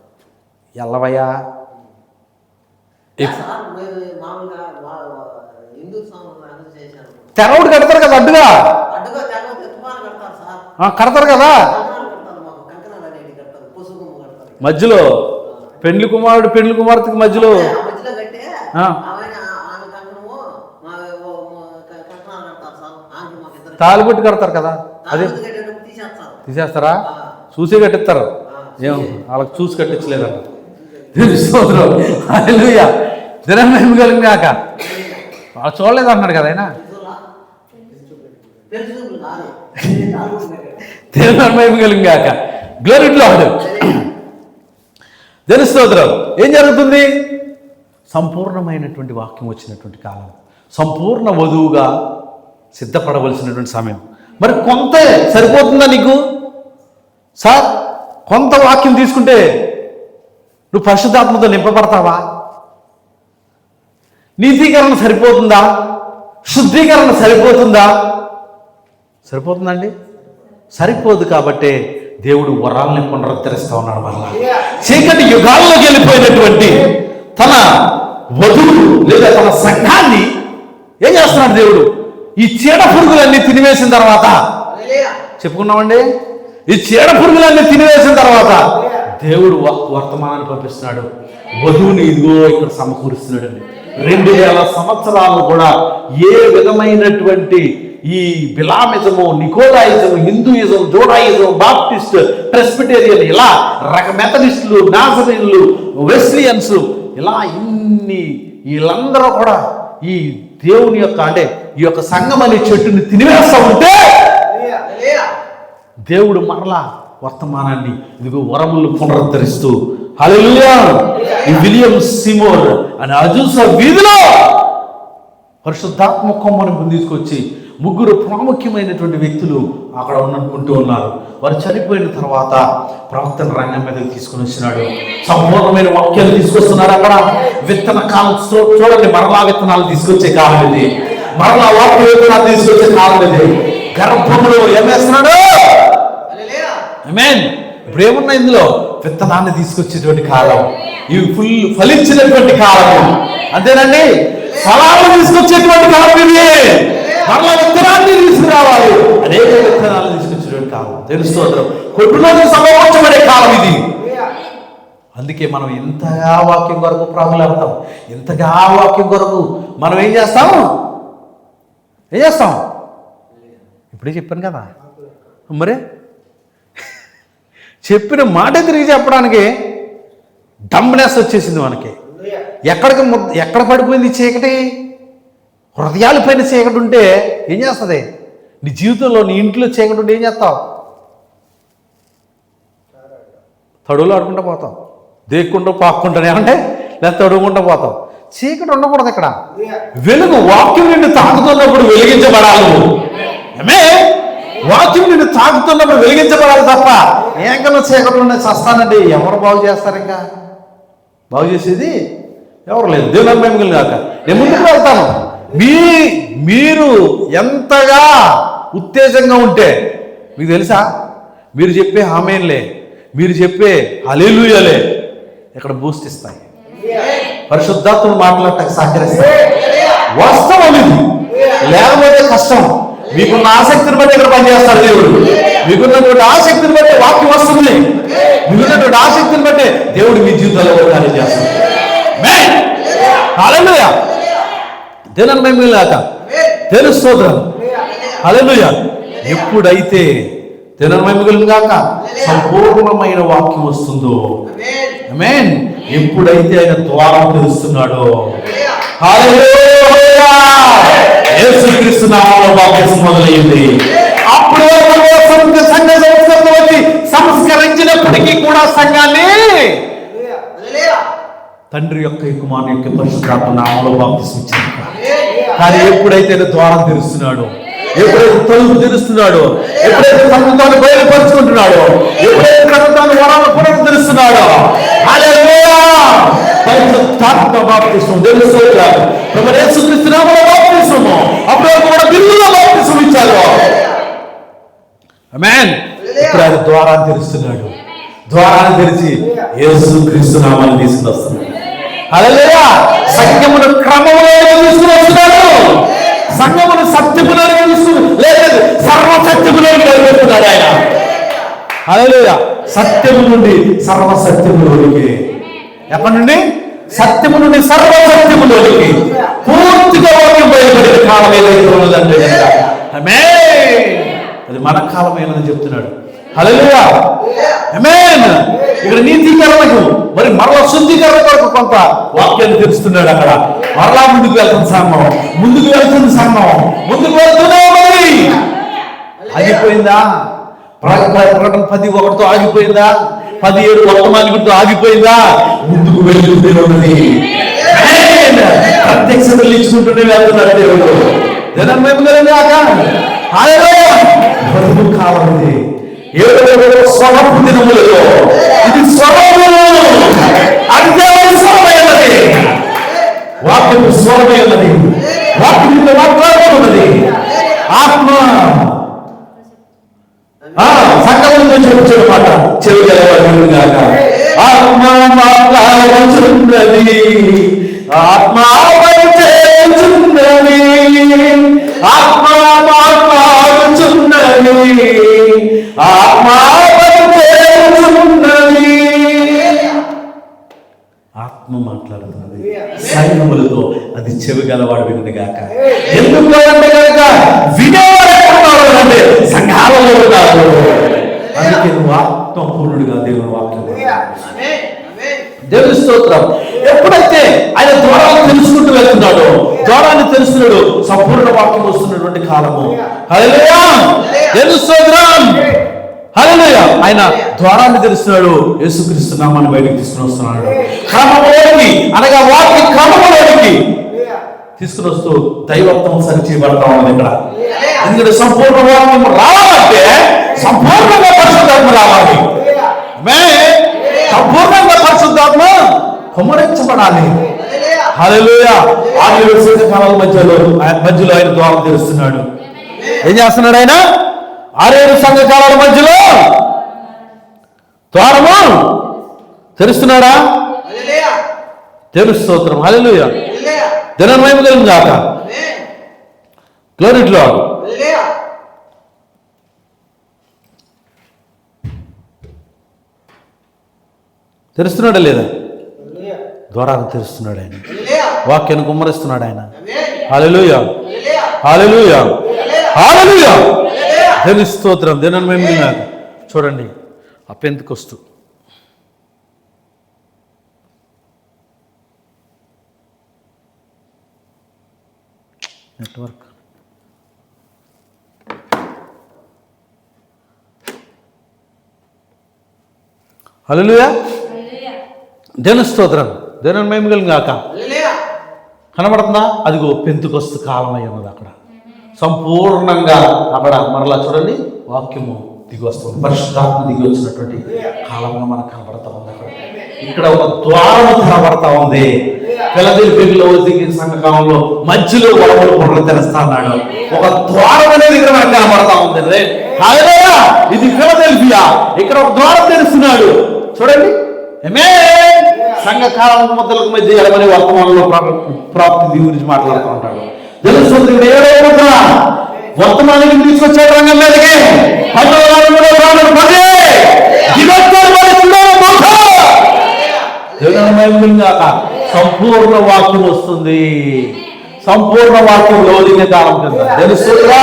ఎల్లవయ్యా మామూలుగా హిందూ సంవత్సరం చేశాను. తెరవుడు కడతారు కదా అడ్డుగా అడ్డుగా తుఫాను కడతారు సార్. కడతారు కదా కంకణాలు అనేది కడతారు, పసుపు కడతారు. మధ్యలో పెండ్లి కుమార్తెకి మధ్యలో కట్టే ఆమె కంకణము కంకణాలు కడతారు సార్. ఆమెకి మాకు ఇద్దరు తాలిబొట్టు కడతారు కదా, అదే తీసేస్తారా? చూసి కట్టిస్తారు. ఏం వాళ్ళకి చూసి కట్టించలేదంట. దినం కలిగాక వాళ్ళు చూడలేదు అన్నాడు కదా ఆయన. దేవుని కలిగాక గ్లోరీ టు లార్డ్. దేవుని స్తోత్రం. ఏం జరుగుతుంది? సంపూర్ణమైనటువంటి వాక్యం వచ్చినటువంటి కాలం, సంపూర్ణ వధువుగా సిద్ధపడవలసినటువంటి సమయం. మరి కొంత సరిపోతుందా నీకు? సార్ కొంత వాక్యం తీసుకుంటే నువ్వు పరిశుద్ధాత్మతో నింపబడతావా? నీతీకరణ సరిపోతుందా? శుద్ధీకరణ సరిపోతుందా? సరిపోతుందండి? సరిపోదు. కాబట్టే దేవుడు వరాలని పునరుద్ధరిస్తూ ఉన్నాడు. మళ్ళా చీకటి యుగాల్లోకి వెళ్ళిపోయినటువంటి తన వధువు లేదా తన సంఘాన్ని ఏం చేస్తున్నాడు దేవుడు? ఈ చీడ పురుగులన్నీ తినివేసిన తర్వాత చెప్పుకున్నామండి, ఈ చీడ పురుగులన్నీ తినివేసిన తర్వాత దేవుడు వర్తమానాన్ని పంపిస్తున్నాడు. వధువుని ఇదిగో ఇక్కడ సమకూరుస్తున్నాడండి. 2000 సంవత్సరాలు కూడా ఏ విధమైనటువంటి ఈ బిలామిజము, నికోలాయిజము, హిందూయిజం, జోడాయిజం, బాప్టిస్ట్, ప్రెస్బిటేరియన్, ఇలా మెథడిస్టులు, నాజరీన్లు, వెస్లియన్స్, ఇలా వీళ్ళందరూ కూడా ఈ దేవుని యొక్క అంటే ఈ యొక్క సంఘం అనే చెట్టుని తినివేస్తూ ఉంటే దేవుడు మరలా వర్తమానాన్ని ఇదిగో వరములు పునరుద్ధరిస్తూ హల్లెలూయా ఈ విలియం సిమోన్ అనే అజూసా వీధిలో పరిశుద్ధాత్మ కొమ్మను తీసుకొచ్చి 3 ప్రాముఖ్యమైనటువంటి వ్యక్తులు అక్కడ ఉంటూ ఉన్నారు. వారు చనిపోయిన తర్వాత ప్రవక్తన రంగం మీదకి తీసుకుని వచ్చినాడు. సంపూర్ణమైన వాక్యాలు తీసుకొస్తున్నారు. అక్కడ విత్తన కాలం చూడండి, మరలా విత్తనాలు తీసుకొచ్చే కాలం ఇది, మరలా వాక్య విత్తనాలు తీసుకొచ్చే కాలం ఇది. గర్భంలో ఏం వేస్తున్నాడు? ఆమేన్. ఇప్పుడు ఏమున్నా ఇందులో విత్తనాన్ని తీసుకొచ్చేటువంటి కాలం, ఇవి ఫలించినటువంటి కాలం, అంతేనండి. ఫలాలు తీసుకొచ్చేటువంటి కాలం ఇది. మరలా విత్తనాన్ని తీసుకురావాలి, అనేక విత్తనాలు తీసుకొచ్చేటువంటి కాలం. తెలుస్తోంది, కొట్టులోకి సమకూర్చబడే కాలం ఇది. అందుకే మనం ఇంతగా వాక్యం కొరకు ప్రాములాడతాం, ఇంతగా వాక్యం కొరకు మనం ఏం చేస్తాం? ఇప్పుడే చెప్పాను కదా, మరి చెప్పిన మాట తిరిగి చెప్పడానికి డంబ్నెస్ వచ్చేసింది మనకి. ఎక్కడ పడిపోయింది చీకటి? హృదయాల పైన చీకటి ఉంటే ఏం చేస్తుంది? నీ జీవితంలో, నీ ఇంట్లో చీకటి ఉంటే ఏం చేస్తావు? తడువులు ఆడుకుంటూ పోతాం, దేక్కుంటూ పాక్కుంటానే అంటే లేదా తడువుకుంటూ పోతాం. చీకటి ఉండకూడదు ఇక్కడ. వెలుగు వాక్యం నిన్ను తాకుతున్నప్పుడు వెలిగించబడాలి. వాక్యం నిన్ను తాకుతున్నప్పుడు వెలిగించబడాలి తప్ప ఏకన్నా చీకటి ఉండే చస్తానండి. ఎవరు బాగు చేస్తారు? ఇంకా బాగు చేసేది ఎవరు లేదు. దేవుని మహిమ కాక నేను ముందుకు వెళ్తాను. మీరు ఎంతగా ఉత్తేజంగా ఉంటే మీకు తెలుసా, మీరు చెప్పే ఆమేన్లే, మీరు చెప్పే హల్లెలూయాలే ఇక్కడ బూస్ట్ ఇస్తాయి. పరిశుద్ధాత్మను మాట్లాడటానికి సహకరిస్తాయి. వాస్తవం ఇది, లేకపోతే కష్టం. మీకున్న ఆసక్తిని బట్టి ఇక్కడ పనిచేస్తాడు దేవుడు. మీకున్నటువంటి ఆసక్తిని బట్టి వాక్యం వస్తుంది. మీకున్నటువంటి ఆసక్తిని బట్టి దేవుడు మీ జీవితంలో కార్యం చేస్తాడు. హల్లెలూయా. దేవుని మహిమ గాక. దేవుని స్తోత్రం. హల్లెలూయా. ఎప్పుడైతే దేవుని మహిమ గాక సంపూర్ణమైన వాక్యం వస్తుందో, ఆమేన్, ఎప్పుడైతే ఆయన ద్వారం తెరుస్తున్నాడో, హల్లెలూయా, యేసుక్రీస్తు నామములో బాప్తిసం మొదలైంది. అప్పుడు సంఘ సంస్కరణ వచ్చి సంస్కరించినప్పటికీ కూడా సంఘాన్ని తండ్రి యొక్క కుమారుని యొక్క పరిశుద్ధాత్మ నామములో బాప్తిసం ఇచ్చాడు. కానీ ఎప్పుడైతే ద్వారం తెరుస్తున్నాడో, ఎప్పుడైతే తలుపు తెరుస్తున్నాడో, ఎప్పుడైతే తను బయలుపరుచుకుంటున్నాడో, ఎప్పుడైతే తను వరాలను పునరుద్ధరిస్తున్నాడో, హల్లెలూయా, పరిశుద్ధాత్మ బాప్తిసం తెలుసుకోవాలి. ప్రభువు యేసుక్రీస్తు నామములో బాప్తిసము, అప్పుడు కూడా బిల్లులో బాప్తిసం ఇచ్చాడు. ఆమేన్. ఇప్పుడు ఆయన ద్వారాన్ని తెరుస్తున్నాడు. ద్వారాన్ని తెరిచి యేసుక్రీస్తు నామాన్ని తీసుకుని వస్తున్నాడు. హల్లెలూయా. సంఘమును క్రమంలో తీసుకుని వస్తున్నాడు. సంఘమును సత్యములో లేదు, సర్వసత్యములో నిలబెడుతున్నాడు ఆయన. హల్లెలూయా. సత్యము నుండి సర్వసత్యములోనికి. ఎక్కడి నుండి? సత్యము నుండి సర్వసత్యములోనికి పూర్తిగా వాక్యం బయలుపడిన కాలం ఏదైతే ఉన్నదంటే ఆమేన్. అది మన కాలమేనని చెప్తున్నాడు. హల్లెలూయా. ఆమేన్. ఇక్కడ నీతీకరణకు మరి మరలా శుద్ధీకరణ కొరకు కొంత వాక్యాన్ని తెలుస్తున్నాడు. అక్కడ మరలా ముందుకు వెళ్తున్న సంఘం, ముందుకు వెళ్తున్న సంఘం, ముందుకు వెళ్తూనే ఉన్నది. ఆగిపోయిందా? ప్రకటన 10:1తో ఆగిపోయిందా? 17 వర్తమానికుడితో ఆగిపోయిందా? ముందుకు వెళ్తూనే ఉన్నది. ప్రత్యక్షతలు ఇచ్చుకుంటూనే వెళ్తున్నాడు దేవుడు. జనం మేము కాలం ఇది. 7 స్వరపు దినములలో ఇది స్వరము, అది దేవుని స్వరమైనది, వాక్యము స్వరమైనది, వాక్యంతో మాట్లాడుతున్నది. ఆత్మ సంగములతో చెప్పుచున్న మాట చెవి గలవాడుగాక. ఆత్మ మాట్లాడుచున్నది, ఆత్మ పరిచయుచున్నది, ఆత్మ మాట్లాడుచున్నది, ఆత్మ పరిచయుచున్నది. ఆత్మ మాట్లాడుతున్నది సైన్యములతో, అది చెవి గలవాడు వినుగాక. ఎందుకు అంటే కనుక వినేవాడు అంటే సంఘాలలో ఉన్నారు. అందుకే నువ్వు ఆత్మపూర్ణుడిగా దేవుని వాక్యం. దేవుని స్తోత్రం. ఎప్పుడైతే ఆయన ద్వారాన్ని తెలుసుకుంటూ వెళ్తున్నాడో, ద్వారాన్ని తెలుస్తున్నాడు, సంపూర్ణ వాక్యం వస్తున్నటువంటి కాలము. హల్లెలూయా. దేవుని స్తోత్రం. హల్లెలూయా. ఆయన ద్వారాన్ని తెలుస్తున్నాడు, యేసుక్రీస్తు నామాన్ని బయటికి తీసుకుని వస్తున్నాడు. క్రమంలోనికి అనగా వాక్య క్రమంలోనికి తీసుకుని వస్తూ దైవత్వం సరి చేయబడతా ఉంది ఇక్కడ. ఎందుకంటే సంపూర్ణ వాక్యం రావాలంటే సంపూర్ణంగా పరిశుద్ధాత్మ రావాలి. సంపూర్ణంగా పరిశుద్ధాత్మ కుమ్మరించబడాలి. హల్లెలూయా. 6 సంఘకాల మధ్యలో ఆయన ద్వారం తెరుస్తున్నాడు. ఏం చేస్తున్నాడు ఆయన? 6 సంఘకాల మధ్యలో ద్వారము తెరుస్తున్నాడా? దేవుని స్తోత్రం. హల్లెలూయా. దినం మహిమ కలుగును గాక. Glory to lord. తెరుస్తున్నాడా లేదా? ద్వారాన్ని తెరుస్తున్నాడు ఆయన. వాక్యాన్ని కుమ్మరిస్తున్నాడు ఆయన. హల్లెలూయా. హల్లెలూయా. హల్లెలూయా. దేవుని స్తోత్రం. దినం మహిమ గాక. చూడండి ఆ పెంతెకొస్తు నెట్వర్క్. హల్లెలూయా. దేవుని స్తోత్రం. దేవుని మహిమ కలుగును గాక. కనబడుతుందా? అదిగో పెంతెకొస్తు కాలం అయి ఉన్నది అక్కడ. సంపూర్ణంగా అక్కడ మరలా చూడండి వాక్యము దిగి వస్తుంది, పరిశుద్ధాత్మ దిగి వచ్చినటువంటి కాలంగా మనకు కనబడతా ఉంది. అక్కడ ఇక్కడ ఒక ద్వారము కనబడతా ఉంది. ఫిలదెల్ఫియాలో సంఘకాలంలో మధ్యలో వరములు పునరు తెరుస్తా అన్నాడు. ఒక ద్వారం అనేది ఇక్కడ మనకు కనబడతా ఉంది. హల్లెలూయా. ఇది ఫిలదెల్ఫియా. ఇక్కడ ఒక ద్వారం తెరుస్తున్నాడు. చూడండి. ఆమేన్. సంఘకాలం మొదలకు మధ్య ఎలాగని వర్తమానంలో ప్రాప్తి గురించి మాట్లాడుతూ ఉంటాడు. తెలుస్తుంది. వర్తమానానికి తీసుకొచ్చాడు రంగం మీదకి. సంపూర్ణ వాక్యం వస్తుంది. సంపూర్ణ వాక్యం లోదిన కాలం కింద తెలుస్తుందా?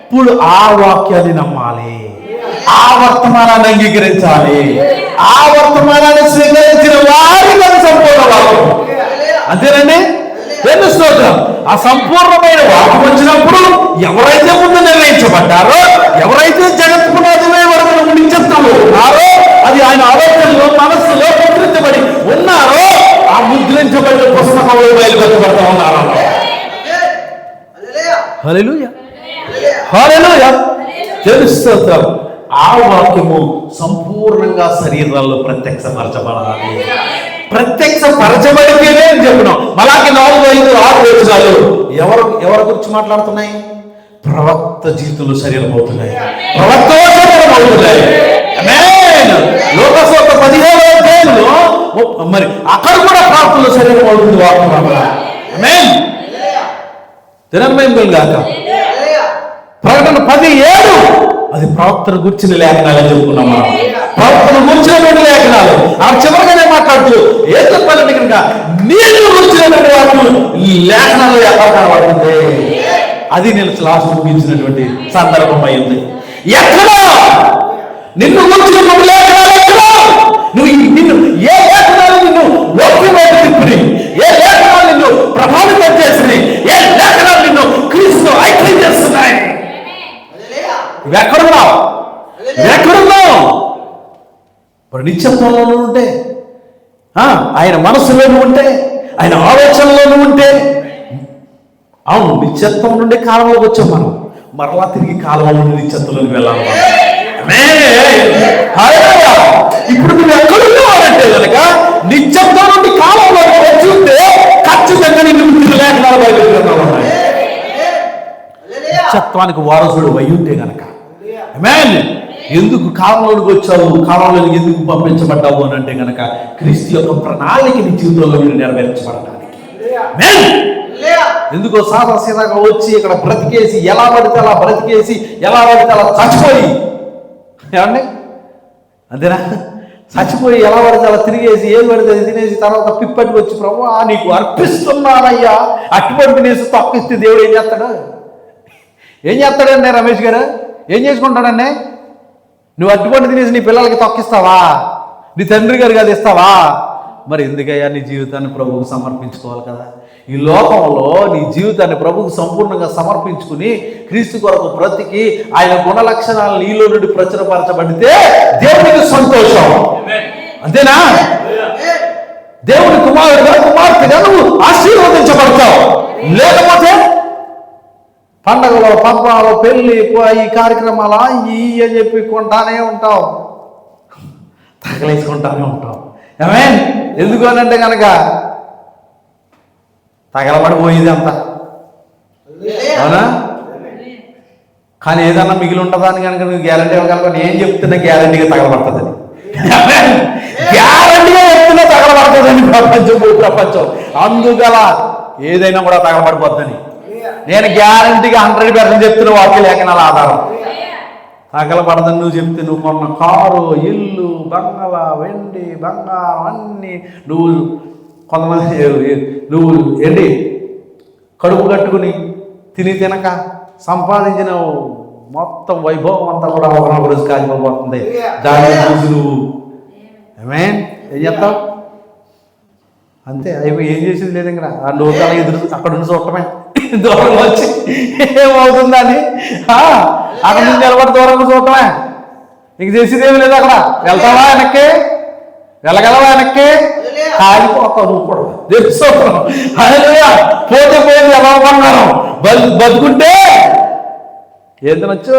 ఇప్పుడు ఆ వాక్యాన్ని నమ్మాలి, ఆ వర్తమానాన్ని అంగీకరించాలి. ఆ వర్తమానాన్ని స్వీకరించిన వారికి అది సంపూర్ణ వాక్యం. అంతేనండి. స్తోత్రం. ఆ సంపూర్ణమైన వాక్యం వచ్చినప్పుడు ఎవరైతే ముందు నిర్ణయించబడ్డారో, ఎవరైతే జగత్ పునాదిమే వరకు ముడించేస్తారో ఉన్నారో, అది ఆయన ఆలోచనలో మనస్సులో ముద్రించబడి ఉన్నారో, ఆ ముద్రించబడిన పుస్తకంలో బయలుపెట్టబడతా ఉన్నారో. హల్లెలూయా. హల్లెలూయా. స్తోత్రం. ఆ వాక్యము సంపూర్ణంగా శరీరాల్లో ప్రత్యక్షపరచబడాలి. ప్రత్యక్షపరచబడితేనే అని చెప్పినాం. మలాకి 4:5-6 వచనాలు ఎవరి గురించి మాట్లాడుతున్నాయి? ప్రవక్త జీవితంలో శరీరం అవుతున్నాయి, ప్రవక్త అవుతున్నాయి. అక్కడ కూడా ప్రార్థనలో శరీరం అవుతుంది వాక్యం వల్ల. ఆమేన్. దినమయం గాక. ప్రకటన 10:7 అది ప్రవక్తను గుర్చిన లేఖనాలు చెప్పుకున్నాం మనం. ప్రవక్తను గుర్చినటువంటి లేఖనాలు ఆ చివరిగానే మాట్లాడుతూ ఏం చెప్పాలంటే కనుక నేను గుర్చినటువంటి వాక్యం ఈ లేఖనాలు ఎక్కడ కనబడుతుంది. అది నేను లాస్ట్ ముగించినటువంటి సందర్భం అయింది. ఎక్కడ నిన్ను గుర్చినటువంటి లేఖనాలు ఎక్కడ నిన్ను ఏ లేఖనాలు నిన్ను ఓపిక తిప్పుని, ఏ లేఖనాలు నిన్ను ప్రభావితం చేసినాయి, ఏ లేఖనాలు నిన్ను క్రీస్తు ఐక్యం చేస్తున్నాయి. ఎక్కడున్నావు? ఎక్కడున్నావు? మరి నిత్యత్వంలోనూ ఉంటే, ఆయన మనసులోనూ ఉంటే, ఆయన ఆలోచనలోనూ ఉంటే, అవును నిత్యత్వం నుండి కాలంలోకి వచ్చాం మనం. మరలా తిరిగి కాలం నుండి నిత్యత్వంలోకి వెళ్ళాలి. ఇప్పుడు నువ్వు ఎక్కడున్నావంటే కనుక నిత్యత్వం నుండి కాలంలోకి వచ్చి ఉంటే ఖచ్చితంగా నిన్ను లేఖనాలు బయలుదేరుతా ఉన్నాయి. నిత్యత్వానికి వారసుడు అయి ఉంటే కనుక ఆమేన్. ఎందుకు కాలంలోకి వచ్చావు, కాలంలోకి ఎందుకు పంపించబడ్డావు అని అంటే కనుక క్రీస్తు యొక్క ప్రణాళిక నీ జీవితంలో మీరు నెరవేర్చబడటానికి. ఆమేన్. ఎందుకో సాదాసీదాగా వచ్చి ఇక్కడ బ్రతికేసి ఎలా పడితే అలా బ్రతికేసి ఎలా పడితే అలా చచ్చిపోయి, ఏమండి అంతేనా, చచ్చిపోయి ఎలా పడితే అలా తిరిగేసి ఏది పడితే అది తినేసి తర్వాత పిప్పటికి వచ్చి ప్రభువా నీకు అర్పిస్తున్నానయ్యా అట్టుబడి తినేసి తప్పిస్తే దేవుడు ఏం చేస్తాడు? ఏం చేస్తాడండి రమేష్ గారు? ఏం చేసుకుంటాడండి? నువ్వు అట్టుబడి తినేసి నీ పిల్లలకి తొక్కిస్తావా? నీ తండ్రి గారికి అది ఇస్తావా? మరి ఎందుకయ్యా నీ జీవితాన్ని ప్రభువుకు సమర్పించుకోవాలి కదా. ఈ లోకంలో నీ జీవితాన్ని ప్రభువుకు సంపూర్ణంగా సమర్పించుకుని క్రీస్తు కొరకు బ్రతికి ఆయన గుణ లక్షణాలు నీలో నుండి ప్రచురపరచబడితే దేవునికి సంతోషం. అంతేనా? దేవుని కుమారుడుగా కుమార్తెగా నువ్వు ఆశీర్వదించబడతావు. లేకపోతే పండగలో పబ్బాలో పెళ్ళి ఈ కార్యక్రమాలు ఈ అని చెప్పి కొంటానే ఉంటావు, తగలేసుకుంటానే ఉంటావు. ఆమేన్. ఎందుకు అని అంటే కనుక తగలబడిపోయేది అంతా, అవునా? కానీ ఏదన్నా మిగిలి ఉంటుందా అని కనుక నువ్వు గ్యారంటీ ఇవ్వగలవు. నేను చెప్తున్నా గ్యారంటీగా తగలబడుతుందని, గ్యారంటీగా చెప్తున్నా తగలబడుతుందని ప్రపంచం అందుగల ఏదైనా కూడా తగలబడిపోద్దని నేను గ్యారంటీగా 100% చెప్తున్న వాక్య లేఖనాల ఆధారం. తగలబడదని నువ్వు చెప్తే నువ్వు కొన్న కారు, ఇల్లు, బంగళా, వెండి, బంగారం అన్నీ నువ్వు కొంతమంది నువ్వు ఏంటి కడుపు కట్టుకుని తిని తినక సంపాదించిన మొత్తం వైభవం అంతా కూడా ఒక రోజు కాలిపోతుంది. దాన్ని చూసి నువ్వు ఆమేన్ ఏం చేస్తావు? అంతే అయిపోయి ఏం చేసేది లేదు. ఇక్కడ ఆ లోకాల ఎదురు అక్కడ నుంచి చూడటమే, దూరం వచ్చి ఏమవుతుందని అక్కడ నుంచి నిలబడి దూరంగా చూడటమే. నీకు చేసేది ఏమి లేదు. అక్కడ వెళ్తావా వెనక్కి? వెళ్ళగలవా వెనక్కి? కాలిపోతావు నువ్వు కూడా. తెలుసుకోవడం పోతే పోయింది ఎలా కొన్నాను. బతుకుంటే ఏం తినొచ్చు,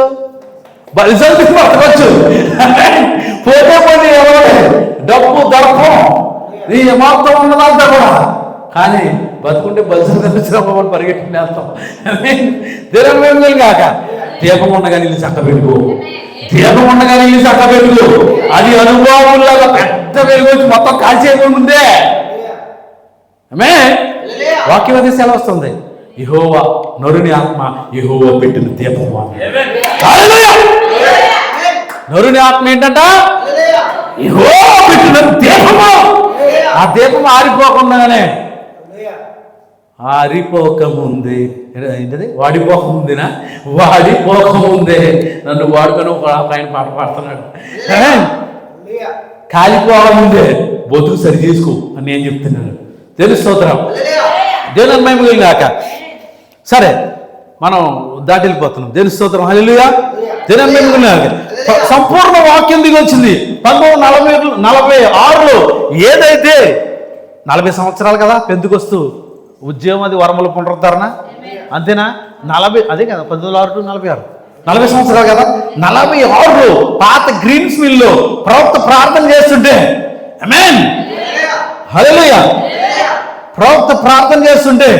బలిసలు బతకొచ్చు. పోతే పోతే ఎవరు డబ్బు దర్పం నీ మొత్తం ఉన్నదంతా కూడా, కానీ బతుకుంటే బలిసలు తినొచ్చినప్పుడు పరిగెట్టుకుని వెళ్తాం. దినం కాక దీపం ఉండగా నీళ్ళు చక్క పెట్టుకో, దీపం ఉండగా నీళ్ళు చక్క పెట్టుకో. అది అనుభవంలాగా పెద్ద వెలుగు వచ్చి మొత్తం కాల్చేయకుండా ముందే వాక్యం అది సెలవు వస్తుంది. యెహోవా నరుని ఆత్మ యెహోవా పెట్టిన దీపం. నరుని ఆత్మ ఏంటంట? యెహోవా పెట్టిన దీపము. ఆ దీపం ఆరిపోకుండానే ఆరిపోకముందే ఏంటది వాడిపోకముందేనా వాడిపోకముందే నన్ను వాడుకొని ఒక ఆయన పాట పాడుతున్నాడు. కాలిపోకముందే బతుకు సరి చేసుకో అని నేను చెప్తున్నాను. తెలుస్తోత్రం దేవుని మహిమ కాక. సరే మనం దాటిపోతున్నాం. దేవుని స్తోత్రం హల్లెలూయా. దేవుని మహిమ కాక. సంపూర్ణ వాక్యం దిగి వచ్చింది 1946లో. ఏదైతే 40 సంవత్సరాలు కదా పెంతుకొస్తూ ఉద్యోగం, అది వరముల పునరుద్ధరణ, అంతేనా? 40 అదే కదా 1906 to 46 40 సంవత్సరాలు కదా. 46లో పాత గ్రీన్స్ మిల్లో ప్రవక్త ప్రార్థన చేస్తుంటే ఆమేన్ హల్లెలూయా, ప్రవక్త ప్రార్థన చేస్తుంటే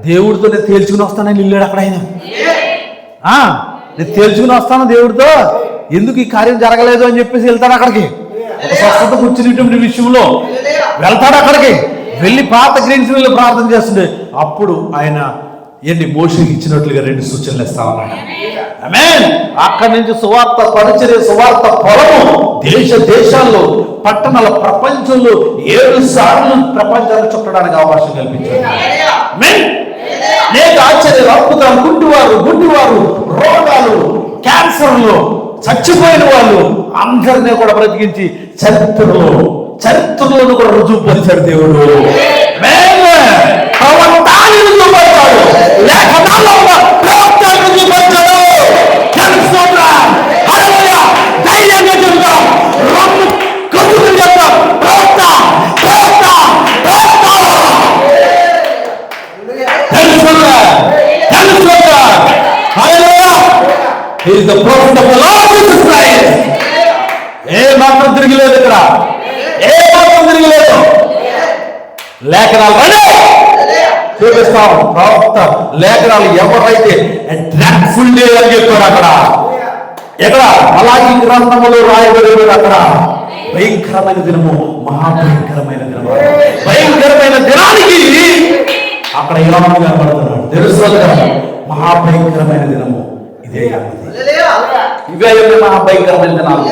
దేవుడితో నేను తేల్చుకుని వస్తానని వెళ్ళాడు అక్కడ ఆయన. నేను తేల్చుకుని వస్తాను దేవుడితో, ఎందుకు ఈ కార్యం జరగలేదు అని చెప్పేసి వెళ్తాడు అక్కడికి. ఒక స్వస్థత కూర్చునేటువంటి విషయంలో వెళ్తాడు. అక్కడికి వెళ్ళి పాత గ్రీన్స్ వెళ్ళి ప్రార్థన చేస్తుండే అప్పుడు ఆయన ఎన్ని మోషకి ఇచ్చినట్లుగా 2 సూచనలు ఇస్తా ఉన్నాడు. ఆమేన్. అక్కడి నుంచి సువార్త పరిచర్య, సువార్త పొలము దేశాల్లో పట్టణాల ప్రపంచంలో 7 సార్లు ప్రపంచాన్ని చుట్టడానికి అవకాశం కల్పించాడు. ఆమేన్. అనేక ఆశ్చర్యాలు, అద్భుతాలు, గుడ్డివారు, రోగాలు, క్యాన్సర్లు, చచ్చిపోయిన వాళ్ళు అందరినీ కూడా బ్రతికించి చరిత్రలోను కూడా రుజువు పరిచాడు దేవుడు. ప్రవక్తని రుజువుపరిచాడు, లేఖనాల్లో ఉన్న ప్రవక్తని రుజువుపరిచాడు. ధైర్యంగా చెప్తాం, రొమ్ము కదులు చెప్తాం, ప్రవక్త He is the prophet of the Lord Jesus Christ. ఏ మాత్రం తిరిగిలేదు ఇక్కడ, ఏ మాత్రం తిరిగిలేదు. లేఖనాలు రండి చూపిస్తాం. ప్రవక్త లేఖనాలు ఎవరైతే డ్రాగ్ఫుల్ డే అని చెప్పాడు అక్కడ, ఎక్కడ మలాకి గ్రంథములో రాయబడి అక్కడ భయంకరమైన దినము, మహాభయంకరమైన దినము, భయంకరమైన దినానికి అక్కడ యోహాను కనబడుతున్నాడు. తెలుసు మహాభయంకరమైన దినము ఇదే, ఇవే మహాభయంకరమైన దినాలు.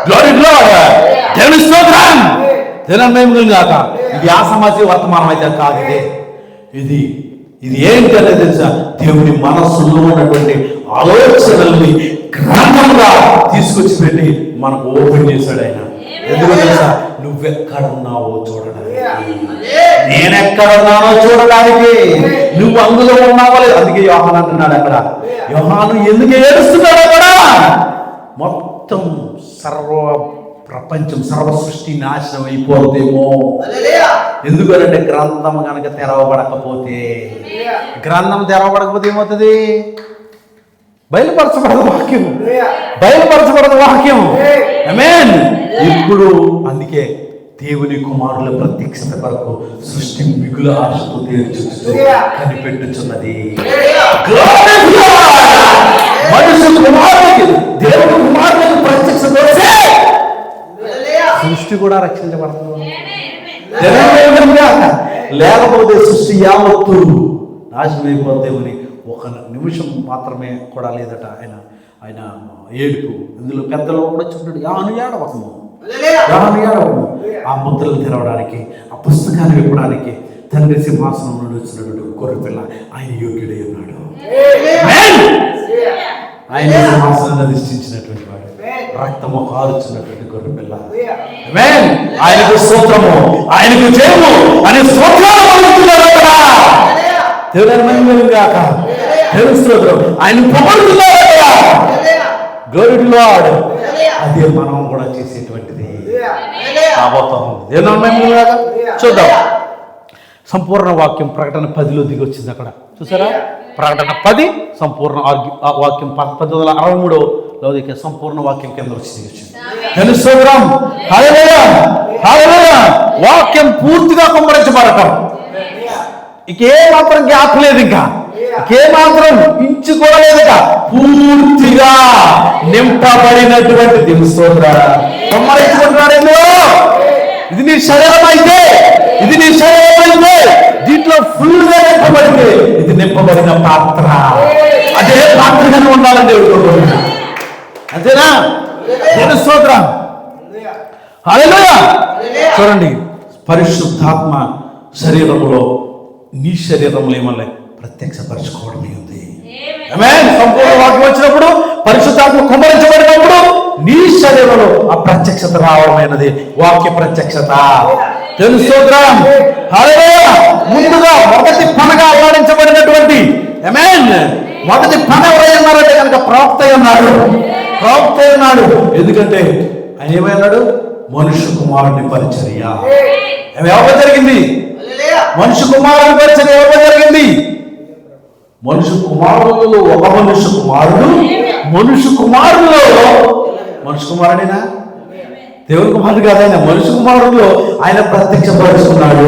గ్లోరీ గ్లోరీ, దేవుని స్తోత్రం. దినమేమి కాక ఇది ఆసమాసి వర్తమానం అయితే కాదు. ఇది ఏంటి అనేది తెలుసా? దేవుని మనస్సులో ఉన్నటువంటి ఆలోచనల్ని గ్రంథంగా తీసుకొచ్చి పెట్టి మనకు ఓపెన్ చేశాడు ఆయన. ఎందుకు తెలుసా? నువ్వెక్కడున్నావో చూడడానికి, నేనెక్కడున్నానో చూడడానికి, నువ్వు అందులో ఉన్నావో లేదు. అందుకే యోహాను అంటున్నాడు అక్కడ. యోహాను ఎందుకు ఏడుస్తున్నాడు అక్కడ? మొత్తం ప్రపంచం, సర్వ సృష్టి నాశనం అయిపోతేమో. ఎందుకంటే గ్రంథం కనుక తెరవబడకపోతే, గ్రంథం తెరవబడకపోతే ఏమవుతుంది? బయలుపరచబడదు వాక్యం. ఆమేన్. ఇప్పుడు అందుకే దేవుని కుమారుల ప్రత్యక్షత కొరకు సృష్టి మిగుల ఆశతో కనిపెట్టుచున్నది. మనుషు కుమారుడికి, దేవుని కుమారులకు ప్రత్యక్షత వస్తే సృష్టి కూడా రక్షించబడుతుంది. లేకపోతే సృష్టి యావత్తు నాశనం అయిపోతేమని ఒక నిమిషం మాత్రమే కూడా లేదట ఆయన ఏడుపు. ఇందులో పెద్దలు కూడా చూడండి, యాను ఏడవకము, ఆ ముద్రలు తెరవడానికి, ఆ పుస్తకాన్ని విప్పడానికి తండ్రి సింహాసనం నుండి వచ్చినటువంటి గొర్రెపిల్ల ఆయన యోగ్యుడై ఉన్నాడు. ఆయన సింహాసనాన్ని అధిష్ఠించినటువంటి వాడు, రక్తము కారుచున్నటువంటి గొర్రెపిల్ల. ఆయనకు స్తోత్రము, ఆయనకు జయము అనే స్తోత్రాలు పలుకుతున్నారు అక్కడ. దేవుని మహిమలు గాక, దేవుని స్తోత్రం. ఆయన పొగడుతున్నారు అక్కడ. Glory to lord. అదే మనం కూడా చేసేటువంటిది కాబోతాం. దేవుని మహిమలు గాక. చూద్దాం. సంపూర్ణ వాక్యం ప్రకటన 10లో దిగి వచ్చింది అక్కడ. చూసారా? ప్రకటన 10 సంపూర్ణ వాక్యం 1963లో సంపూర్ణ వాక్యం కింద వచ్చింది. తెలుసుకోవడం వాక్యం పూర్తిగా కుమ్మరించబడటం, ఇంకే మాత్రం గ్యాప్ లేదు, ఇంకే మాత్రం ఇంచు కూడా లేదు, పూర్తిగా నింపబడినటువంటి తెలుసుకోవడం కుమ్మరించుకుంటున్నాడు. ఇది నీ శరీరం అయితే, దీంట్లో ఫుల్ గా నింపబడితే ఇది నింపబడిన పాత్ర. అదే పాత్రగానే ఉండాలని దేవుడు. అంతేనా? స్తోత్రం. హల్లెలూయా. చూడండి, పరిశుద్ధాత్మ శరీరంలో, నీ శరీరంలో ఏమన్నా ప్రత్యక్షపరచుకోవడమే ఉంది. ఆమేన్. సంపూర్ణ వాక్యం వచ్చినప్పుడు, పరిశుద్ధాత్మ కుమ్మరించబడినప్పుడు నీ శరీరంలో ఆ ప్రత్యక్షత రావడమైనది వాక్య ప్రత్యక్షత. స్తోత్రం. హల్లెలూయా. ముందుగా మొదటి పనగా అల్లాడించబడినటువంటి, ఆమేన్, మొదటి పన ఎవరైనారంటే కనుక ప్రవక్త ఉన్నాడు. ఎందుకంటే ఆయన ఏమైనాడు? మనుష్య కుమారుని పరిచర్య ఎవరు జరిగింది? మనుష్య కుమారుని పరిచర్య ఎవరు జరిగింది? మనుష్య కుమారులలో ఒక మనుష్య కుమారుడేనా? దేవుని కుమారుడు కాదు ఆయన. మనుష్య కుమారుడులో ఆయన ప్రత్యక్షపరుచుకున్నాడు.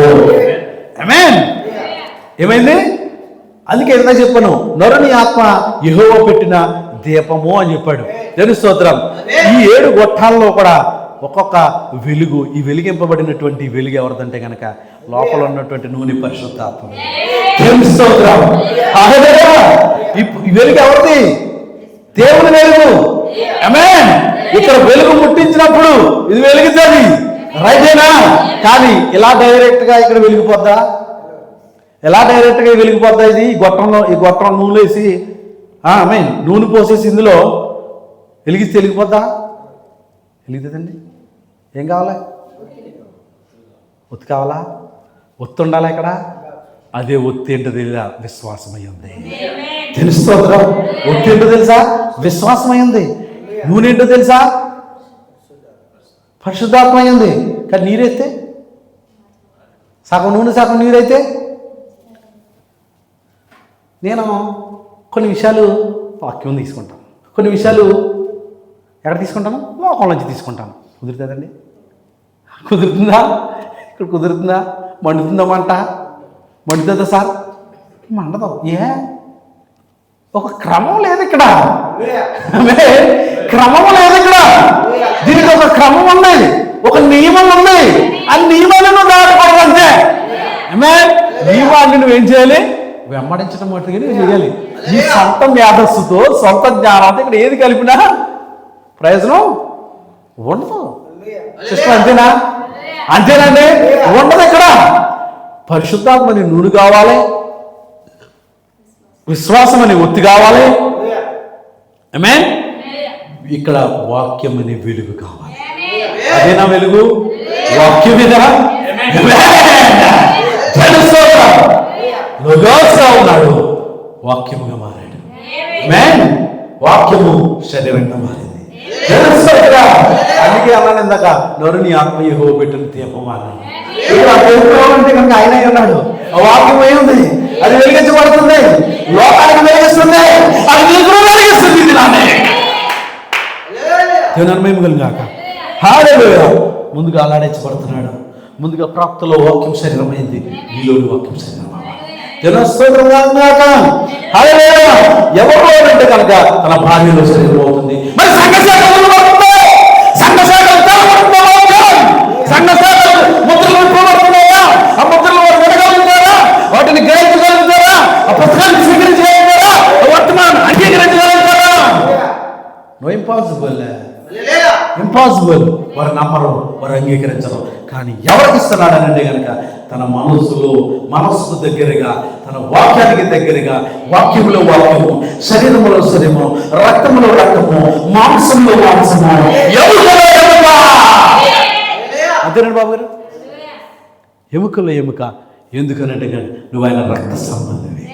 ఆమేన్. ఏమైంది? అందుకే ఎంత చెప్పాను, నరుని ఆత్మ యెహోవా పెట్టిన దీపము అని చెప్పాడు. దేవుని స్తోత్రం. ఈ 7 గొట్టాల్లో కూడా ఒక్కొక్క వెలుగు, ఈ వెలిగింపబడినటువంటి వెలుగు ఎవరిదంటే కనుక లోపల ఉన్నటువంటి నూనె పరిశుద్ధాత్మ. ఈ వెలుగు ఎవరిది? దేవుని వెలుగు. ఆమేన్. ఇక్కడ వెలుగు ముట్టించినప్పుడు ఇది వెలుగుతుంది, రైటేనా? కానీ ఇలా డైరెక్ట్గా ఇక్కడ వెలిగిపోద్దా? ఎలా డైరెక్ట్గా వెలిగిపోద్దా? ఇది ఈ గొట్టంలో నూనె వేసి ఆమేన్ నూనె పోసేసి ఇందులో వెలిగిస్తే వెలిగిపోద్దా? వెలుగుతుందండి. ఏం కావాలి? ఒత్తి కావాలా? ఒత్తి ఉండాలా ఇక్కడ? అదే ఒత్తి ఏంటో తెలియదా? విశ్వాసమయ్యింది. తెలుస్తుందా? ఒత్తి ఏంటో తెలుసా? విశ్వాసమైంది. నూనె ఏంటో తెలుసా? పరిశుద్ధాత్మ అయింది. కానీ నీరైతే సగం నూనె సగం నీరైతే. నేను కొన్ని విషయాలు వాక్యం తీసుకుంటాను, కొన్ని విషయాలు ఎక్కడ తీసుకుంటాను? లోకం నుంచి తీసుకుంటాను. కుదురుతుందండి? కుదురుతుందా? ఇక్కడ కుదురుతుందా? మండుతుందా? మండుతుందా సార్? మండదు. ఒక క్రమం లేదు ఇక్కడ. క్రమం లేదు ఇక్కడ. దీనికి ఒక క్రమం ఉంది, ఒక నియమం ఉంది. ఆ నియమాలను దాటకూడదు అంతే. నియమాన్ని నువ్వేం చేయాలి? వెంబడించడం మట్టుగా నువ్వు చేయాలి. నీ సొంత మేధస్సుతో, సొంత జ్ఞానంతో ఇక్కడ ఏది కలిపినా ప్రయోజనం ఉండదు. సిస్టర్ అంతేనా? అంతేనండి, ఉండదు. ఇక్కడ పరిశుద్ధాత్మ నీ నూనె కావాలి, విశ్వాసం అని ఒత్తి కావాలి. ఆమేన్. ఇక్కడ వాక్యం అనే వెలుగు కావాలి. అదేనా వెలుగు? వాక్యం మీద లోగోస్గా ఉన్నాడు, వాక్యముగా మారాడు. ఆమేన్. వాక్యము శరీరంగా మారింది. అందుకే అన్నాను ఇందాక, నోరు నీ ఆత్మ యెహోవా పెట్టిన దీపం అన్నాను. అంటే కనుక ఆయన ఉన్నాడు. ఆ వాక్యం ఏముంది? అది వెలిగించబడుతుంది, లోకానికి వెలిగిస్తుంది, అది నీకు వెలిగిస్తుంది. దేవునిమహిమగాక. హల్లెలూయా. ముందుగా అలాడించబడుతున్నాడు. ముందుగా ప్రాప్తిలో వాక్యం శరీరమైంది, నీలోని వాక్యం శరీరం. ఎవరు అంటే కనుక తన భార్యలో శరీరం అవుతుంది. మరి ఆ ముద్రలు వారు వినగలుగుతారా? వాటిని గ్రహించగలుగుతారా? ఆ పుస్తకాన్ని స్వీకరించగలుగుతారా? వర్తమానం అంగీకరించగలుగుతారా? No impossible. ఇంపాసిబుల్. వారు నమ్మరు, వారు అంగీకరించరు. కానీ ఎవరికి ఇస్తున్నాడనంటే కనుక తన మనస్సుకు దగ్గరగా, తన వాక్యానికి దగ్గరగా, వాక్యములో వాక్యము, శరీరములో శరీరము, రక్తములో రక్తము, మాంసంలో మాంసము, అంతేనండి బాబు గారు. ఎముకలో ఎముక. ఎందుకనంటే కానీ నువ్వు ఆయన రక్త సంబంధివి.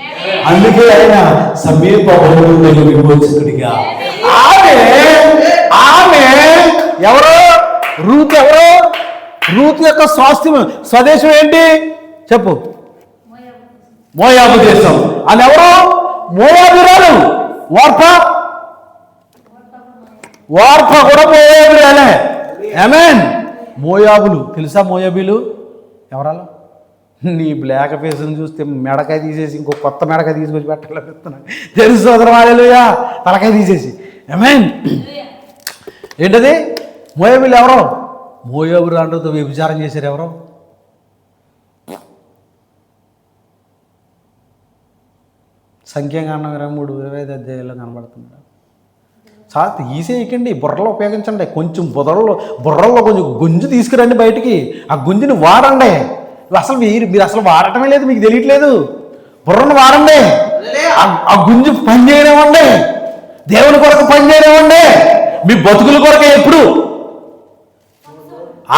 అందుకే ఆయన సమీప బంధువులకు విమోచకుడిగా. ఆమె ఎవరో రూత్. ఎవరో రూత్ యొక్క స్వదేశం ఏంటి చెప్పు? మోయాబు దేశం. అని ఎవరు? మోయాబురాలు. వార్ప కూడా మోయాబురాలే. ఆమేన్. మోయాబులు తెలుసా? మోయాబీలు ఎవరాలు? నీ బ్లాక్ ఫేస్ని చూస్తే మెడకాయ తీసేసి ఇంకో కొత్త మెడకాయ తీసుకొచ్చి పెట్టాలనిస్తున్నాను. తెలుసు సోదరం. హల్లెలూయా. తలకాయ తీసేసి. ఆమేన్. ఏంటది? మోయాబీలు ఎవరో? మోయాబు రాండ్రతో వ్యభిచారం చేశారు. ఎవరో? సంఖ్యాకాండం 23-25 అధ్యాయాల్లో కనబడుతున్నాడు. చాలా తీసేయకండి, బుర్రలో ఉపయోగించండి. కొంచెం బుర్రల్లో కొంచెం గుంజు తీసుకురండి బయటికి. ఆ గుంజుని వాడండి. మీరు అసలు వాడటమే లేదు, మీకు తెలియట్లేదు. బుర్రను వాడండి. ఆ గుంజు పని చేయనివ్వండి. దేవుని కొరకు పని చేయనివ్వండి. మీ బతుకుల కొరకే ఎప్పుడు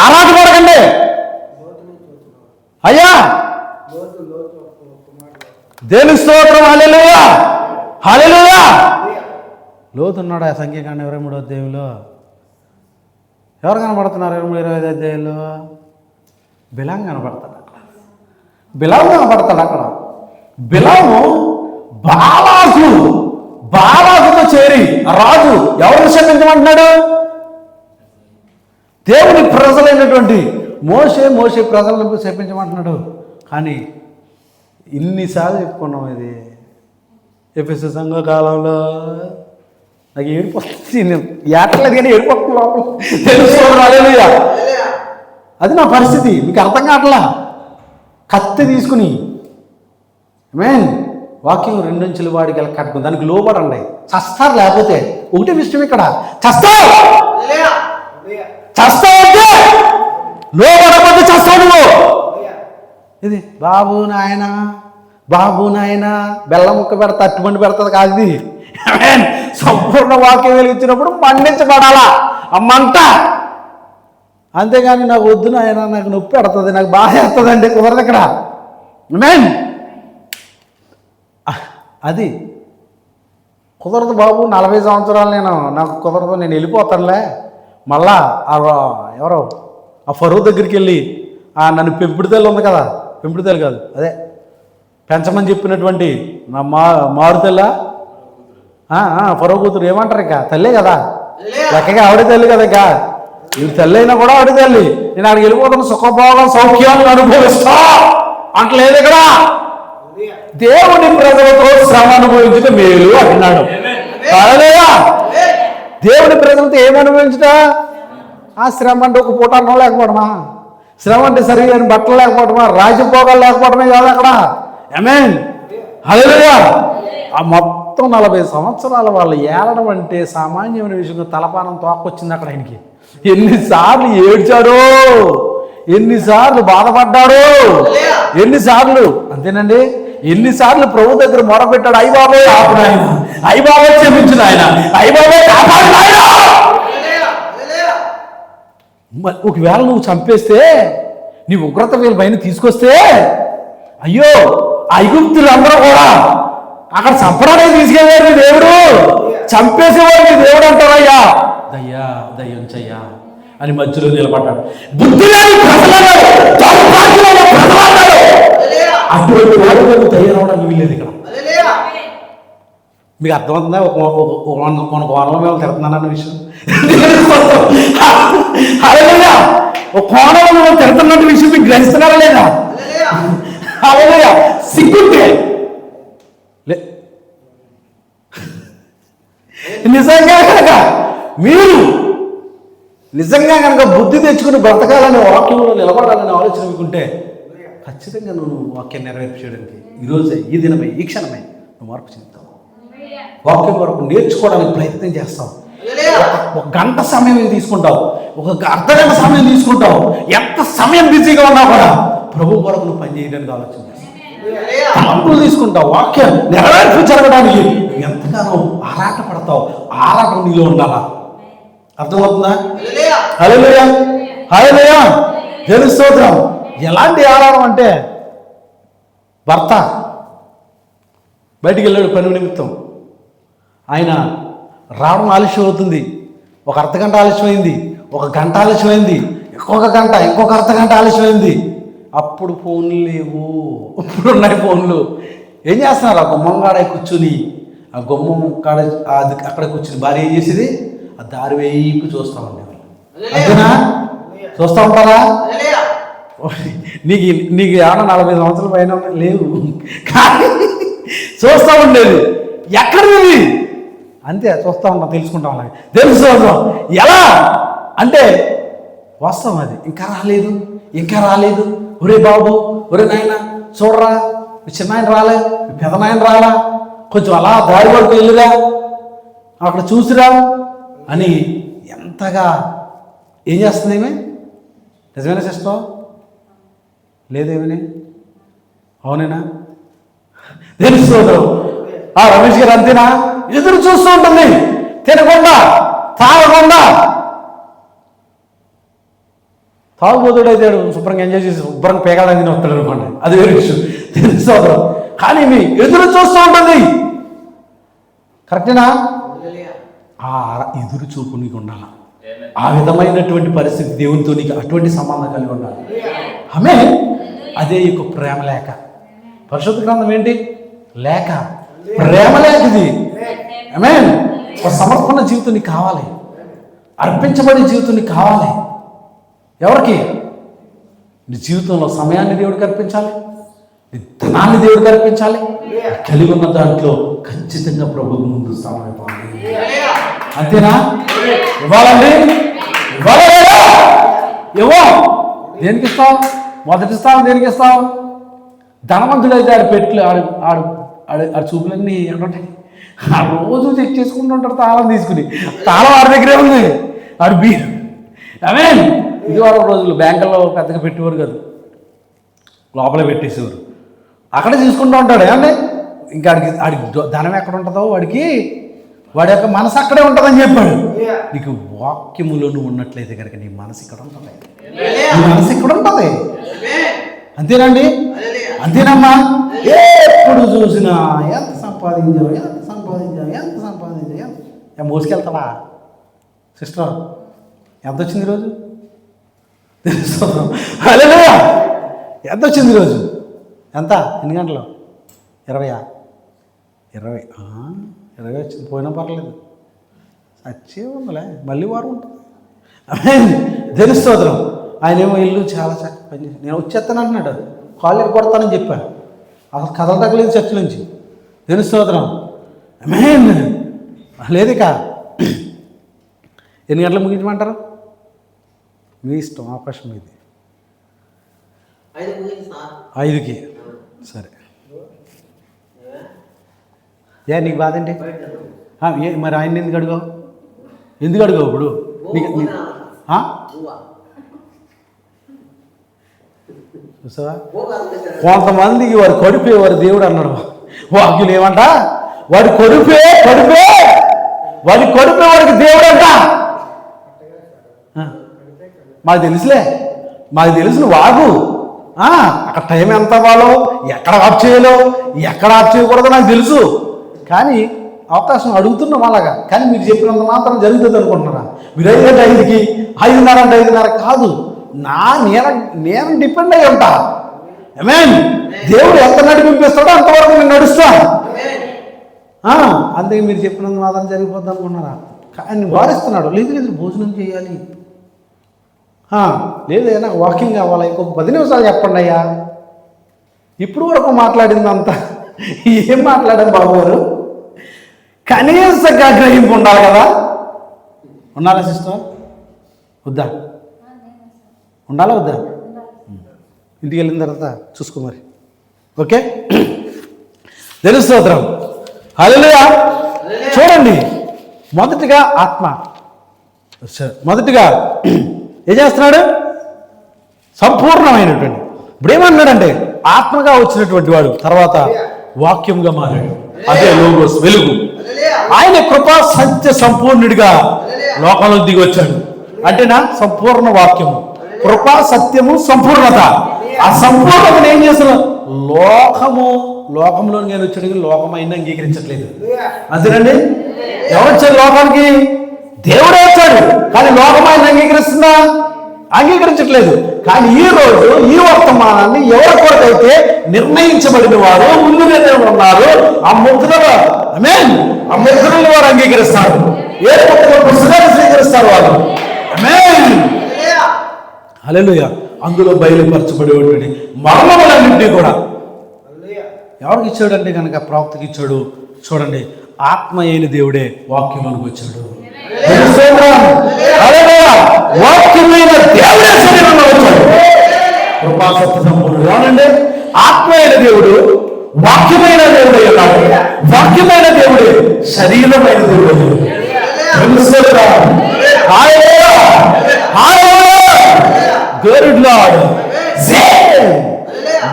ఆరాటపడకండి. అయ్యా దేవుని స్తోత్రం. హల్లెలూయా. హల్లెలూయా. లోతున్నాడు ఆ సంఖ్యాకాండం 23వ అధ్యాయంలో. ఎవరు కనబడుతున్నారు? 23-25 అధ్యాయంలో బిలాం కనబడతాడు. బిలాము బాలాజుతో చేరి రాజు ఎవరిని శపించమంటున్నాడు? దేవుని ప్రజలైనటువంటి మోషే ప్రజలను శపించమంటున్నాడు. కానీ ఇన్నిసార్లు చెప్పుకున్నాం ఇది ఎఫెసు సంఘ కాలంలో. నాకు ఏడిపోతుంది, నేను ఏటలేదు కానీ ఏడిపోతుంది లోపల. తెలుసుకోవడం హల్లెలూయా. అది నా పరిస్థితి, మీకు అర్థం కావట్లా. కత్తి తీసుకుని మేన్ వాక్యం రెండంచుల వాడికి వెళ్ళి కట్టుకుని దానికి లోబడండి, చస్తారు. లేకపోతే ఒకటే విషయం ఇక్కడ, చస్తావు అంటే లోబడకపోతే చస్తావు నువ్వు. ఇది బాబు నాయన బెల్లం ముక్క పెడతా అట్టుబండి పెడతాది కాదు ఇది. సంపూర్ణ వాక్యం వెలిగించినప్పుడు మండించబడాలా ఆ మంట. అంతేగాని నాకు వద్దు నాయన, నాకు నొప్పి పెడుతుంది, నాకు బాధ వేస్తుంది అంటే కుదరదు ఇక్కడ. మేన్ అది కుదరదు బాబు. 40 సంవత్సరాలు నాకు కుదరదు, నేను వెళ్ళిపోతానులే. మళ్ళా ఎవరో ఆ ఫరో దగ్గరికి వెళ్ళి నన్ను పెంపుడుతల్లి ఉంది కదా, పెంపుడుతల్లి కాదు అదే పెంచమని చెప్పినటువంటి నా మారుతల్లా ఫరో కూతురు ఏమంటారు ఇక, తల్లే కదా, లెక్కగా ఆవిడే తల్లి కదా. ఇక వీడు తల్లి అయినా కూడా ఆవిడ తల్లి. నేను అక్కడికి వెళ్ళిపోతాను, సుఖభోగం సౌఖ్యాలను అనుభవిస్తా అంటలేదు ఇక్కడ. దేవుని ప్రజలతో శ్రమ అనుభవించడం మేలు అంటున్నాడు. దేవుని ప్రజలతో ఏమనుభవించుట? ఆ శ్రమ అంటే ఒక పూట అన్నం లేకపోవడమా, శ్రమ అంటే సరిగ్గా బట్టలు లేకపోవడమా, రాజభోగాలు లేకపోవడమే కాదు అక్కడ. ఆమేన్ హల్లెలూయా. ఆ మొత్తం 40 సంవత్సరాలు వాళ్ళు ఏలడం అంటే సామాన్యమైన విషయంగా తలపానం తోకొచ్చింది అక్కడ ఆయనకి. ఎన్నిసార్లు ఏడ్చాడో, ఎన్నిసార్లు బాధపడ్డాడో, ఎన్నిసార్లు అంతేనండి, ఎన్నిసార్లు ప్రభు దగ్గర మొరపెట్టాడు. అయ్యబాబోయ్ ఆపు నాయన, అయ్యబాబోయ్ క్షమించు నాయన, అయ్యబాబోయ్ కాపాడు నాయన. ఒకవేళ నువ్వు చంపేస్తే, నీ ఉగ్రత వీళ్ళ పైన తీసుకొస్తే, అయ్యో ఐగుప్తులందరూ కూడా అక్కడ చంపడానికి తీసుకెళ్ళారు నీ దేవుడు, చంపేసేవాడు నీ దేవుడు అంటారయ్యా. దయ్యా దయ్యంచయ్యా అని మధ్యలో నిలబడ్డాడు. బుద్ధి లేని ప్రజలను, అటువంటి వాడు తయారవడానికి వీల్లేదు ఇక్కడ. మీకు అర్థమవుతుందా? మన కోణంలో మేము తిడుతున్నానన్న విషయం. హల్లెలూయా. ఒక కోణంలో మేము తిడుతున్న విషయం మీకు గ్రహిస్తున్నారా లేదా? హల్లెలూయా. సిగ్గుంటే నిజంగా కనుక బుద్ధి తెచ్చుకుని బ్రతకాలనే వాక్యంలో నిలబడాలనే ఆలోచన మీకుంటే ఖచ్చితంగా నువ్వు వాక్యాన్ని నెరవేర్చడానికి ఈరోజే, ఈ దినమే, ఈ క్షణమే నువ్వు మార్పు చెందుతావు. వాక్యం వరకు నేర్చుకోవడానికి ప్రయత్నం చేస్తావు. ఒక గంట సమయం తీసుకుంటావు, ఒక అర్ధగంట సమయం తీసుకుంటావు. ఎంత సమయం బిజీగా ఉన్నా కూడా ప్రభు వరకు నువ్వు పనిచేయడానికి ఆలోచన చేస్తావు. తలంపులు తీసుకుంటావు, వాక్యం నెరవేర్పు జరగడానికి ఎంతగానో ఆరాట పడతావు. ఆరాటం నీలో ఉండాలా. అర్థమవుతుందా? హల్లెలూయా హల్లెలూయా. దేవుని స్తోత్రం. ఎలాంటి ఆరాటం అంటే, భర్త బయటికి వెళ్ళాడు పని నిమిత్తం, ఆయన రావడం ఆలస్యం అవుతుంది. ఒక అర్ధగంట ఆలస్యమైంది, ఒక గంట ఆలస్యమైంది, ఇంకొక అర్ధగంట ఆలస్యమైంది. అప్పుడు ఫోన్లు లేవు, ఇప్పుడు ఉన్నాయి ఫోన్లు. ఏం చేస్తున్నారు? ఆ గుమ్మం కాడ కూర్చుని, ఆ గుమ్మం కాడ అక్కడ కూర్చుని భార్య ఏం చేసేది? ఆ దారి వైపు చూస్తూ ఉండేవాళ్ళు. అంతేనా? చూస్తూ ఉంటారా? నీకు ఏమన్నా 40 సంవత్సరాల పైన లేవు, కానీ చూస్తూ ఉండేది. ఎక్కడిది అంతే, చూస్తూ ఉంటాం, తెలుసుకుంటాం. అలాగే తెలుసుకోవడం ఎలా అంటే వాస్తవం అది. ఇంకా రాలేదు, ఒరే బాబు, ఒరే నాయన చూడరా, చిన్న ఆయన రాలే, పెదనాయన రాలా, కొంచెం అలా దారి వరకు వెళ్ళిరా, అక్కడ చూసిరా అని ఎంతగా ఏం చేస్తుంది ఏమే? నిజమేనా సిస్టర్? లేదేమని? అవునేనా? తెలుసుకోదు. రమేష్ గారు అంతేనా? ఎదురు చూస్తూ ఉంటుంది, తినకుండా తాగకుండా. తాగుబోతుడైతే శుభ్రంగా ఎంజాయ్ చేసి శుభ్రంగా పేగాలని వస్తాడు అనుకోండి, అది వేరే విషయం. తెలుసుకోదు. కానీ మీ ఎదురు చూస్తూ ఉంటుంది. కరెక్టేనా? ఆ ఎదురు చూపు నీకు ఉండాలి. ఆ విధమైనటువంటి పరిస్థితి దేవునితో నీకు అటువంటి సంబంధం కలిగి ఉండాలి. ఆమె అదే యొక్క ప్రేమ లేఖ. పరిశుద్ధ గ్రంథం ఏంటి? లేఖ, ప్రేమ లేఖ ఇది. ఆమె ఒక సమర్పణ జీవితం నీకు కావాలి, అర్పించబడే జీవితం నీకు కావాలి. ఎవరికి? నీ జీవితంలో సమయాన్ని దేవుడికి అర్పించాలి, నీ ధనాన్ని దేవుడికి అర్పించాలి, కలిగి ఉన్న దాంట్లో ఖచ్చితంగా ప్రభువు ముందు స్థానం ఇవ్వాలి. అంతేనా? ఇవ్వాలండి, ఇవ్వాలి లేదా? ఇవ్వం. దేనికి ఇస్తావు? మొదటి స్థానం దేనికి ఇస్తావు? ధనవంతుడైతే ఆడు పెట్లు ఆడు ఆడు ఆడు ఆడు చూపులన్నీ ఎక్కడుంటాయి? ఆ రోజు చెక్ చేసుకుంటూ ఉంటాడు తాళం తీసుకుని. తాళం ఆడి దగ్గరే ఉంది. ఆడు మీన్ ఇది వారం రోజులు బ్యాంకుల్లో పెద్దగా పెట్టేవారు కాదు, లోపలే పెట్టేసేవారు. అక్కడే తీసుకుంటూ ఉంటాడు. ఏమండి ఇంకా ఆడికి ధనం ఎక్కడ ఉంటుందో వాడి యొక్క మనసు అక్కడే ఉంటుందని చెప్పాడు. నీకు వాక్యములో నువ్వు ఉన్నట్లయితే కనుక నీ మనసు ఇక్కడ ఉంటుంది, నీ మనసు ఇక్కడ ఉంటుంది. అంతేనండి? అంతేనమ్మా? ఎప్పుడు చూసినా ఎంత సంపాదించావు, ఎంత సంపాదించావు, ఎంత సంపాదించావు, మోసుకెళ్తావా సిస్టర్? ఎంత వచ్చింది ఈరోజు? హల్లెలూయా! ఎంత వచ్చింది ఈరోజు? ఎంత? ఎన్ని గంటలు? 20 వచ్చింది. పోయినా పర్లేదు, వచ్చే ఉందిలే, మళ్ళీ వారం ఉంటుంది. తెలుస్తోత్రం. ఆయన ఏమో ఇల్లు చాలా చక్కగా పనిచేసి నేను వచ్చేస్తాను అంటున్నాడు. కాళ్ళు కొడతానని చెప్పాను. అసలు కథలు తగ్గలేదు చర్చ నుంచి. తెలుస్తోత్రం. లేదు ఇక ఎన్ని గంటలు ముగించమంటారు? మీ ఇష్టం, అవకాశం మీది. 5కి సరే. నీకు బాధ ఏంటి? మరి ఆయన ఎందుకు అడుగావు? ఎందుకు అడుగావు ఇప్పుడు? చూసావా? కొంతమందికి వాడు కడుపే వాడు దేవుడు అన్నాడు. వాక్యులు ఏమంట? వాడి కడుపే వాడి దేవుడు అంట. మాకు తెలుసు నువ్వు వాగు. అక్కడ టైం ఎంత అవ్వాలో, ఎక్కడ ఆఫ్ చేయాలో, ఎక్కడ ఆఫ్ చేయకూడదో నాకు తెలుసు. కానీ అవకాశం అడుగుతున్నాం అలాగా. కానీ మీరు చెప్పినంత మాత్రం జరుగుతుంది అనుకుంటున్నారా? మీరు 5 అంటే 5కి, 5:30 అంటే 5:30 కాదు. నేను డిపెండ్ అయ్యి ఉంటా. ఆమేన్. దేవుడు ఎంత నడిపిస్తాడో అంతవరకు నేను నడుస్తా. అందుకే మీరు చెప్పినంత మాత్రం జరిగిపోద్ది అనుకున్నారా? కానీ వారిస్తున్నాడు. లేదు భోజనం చేయాలి, లేదు నాకు వాకింగ్ కావాలి, ఇంకొక 10 నిమిషాలు చెప్పండి అయ్యా. ఇప్పుడు వరకు మాట్లాడిందంతా ఏం మాట్లాడారు బాబు గారు? కనీసంగా గ్రహింపు ఉండాలి కదా. ఉండాలా సిస్టర్? వద్దా? ఉండాలా వద్దా? ఇంటికి వెళ్ళిన తర్వాత చూసుకో మరి. ఓకే, తెలుస్తోత్రం. హల్లెలూయా. చూడండి, మొదటిగా ఆత్మ. మొదటిగా ఏం చేస్తున్నాడు? సంపూర్ణమైనటువంటి. ఇప్పుడు ఏమన్నాడంటే ఆత్మగా వచ్చినటువంటి వాడు తర్వాత వాక్యంగా మారాడు. అదే లోగోస్, వెలుగు. ఆయన కృపా సత్య సంపూర్ణుడిగా లోకంలో దిగి వచ్చాడు. అంటేనా సంపూర్ణ వాక్యము, కృపా సత్యము, సంపూర్ణత. ఆ సంపూర్ణతను ఏం చేస్తున్నాడు? లోకంలో నేను వచ్చాడు, లోకం అయినా అంగీకరించట్లేదు. అంతేనండి? ఎవరొచ్చారు లోకానికి? దేవుడే వచ్చాడు, కానీ లోకం ఆయన అంగీకరిస్తుందా? అంగీకరించట్లేదు. కానీ ఈ రోజు ఈ వర్తమానాన్ని ఎవరి కొరకైతే నిర్ణయించబడిన వారు ముందు ఉన్నారు, ఆ ముద్రలు వారు అంగీకరిస్తారు. ఏ పుస్తకాన్ని స్వీకరిస్తారు వాళ్ళు. హల్లెలూయా. అందులో బయలుపరచబడేటువంటి మర్మములన్నింటినీ కూడా ఎవరికి ఇచ్చాడంటే కనుక ప్రవక్తకి ఇచ్చాడు. చూడండి, ఆత్మ అయిన దేవుడే వాక్యంలోకి వచ్చాడు. వాక్యమైన దేవుడే శరీరంలో వచ్చాడు. కృపాసత్య సంపూర్ణుడు. ఏమనండి? ఆత్మైన దేవుడు వాక్యమైన దేవుడే అన్నాడు. వాక్యమైన దేవుడే శరీరమైన దేవుడు.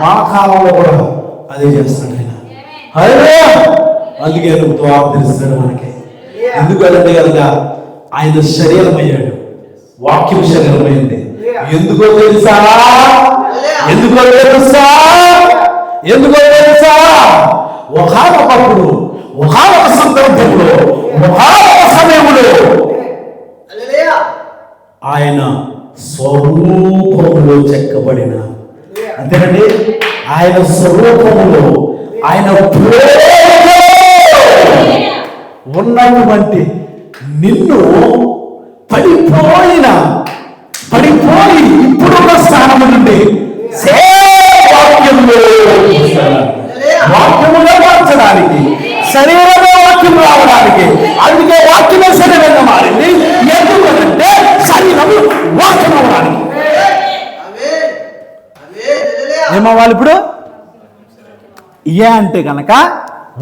మా కాలంలో కూడా అదే చేస్తాడు ఆయన. అందుకే ద్వారం తెలుస్తాడు మనకి. ఎందుకంటే కనుక ఆయన శరీరం అయ్యాడు, వాక్యం శరీరమైంది. ఎందుకో తెలుసా? ఒకనొకప్పుడు, ఒకనొక సందర్భంలో, ఒకనొక సమయంలో ఆయన స్వరూపములో చెక్కబడిన, అంతేనండి, ఆయన స్వరూపములో, ఆయన ఉన్నటువంటి నిన్ను పడిపోయి ఇప్పుడున్న స్థానము నుండి వాక్యములో ఏమన్నా వాళ్ళు ఇప్పుడు ఏ అంటే కనుక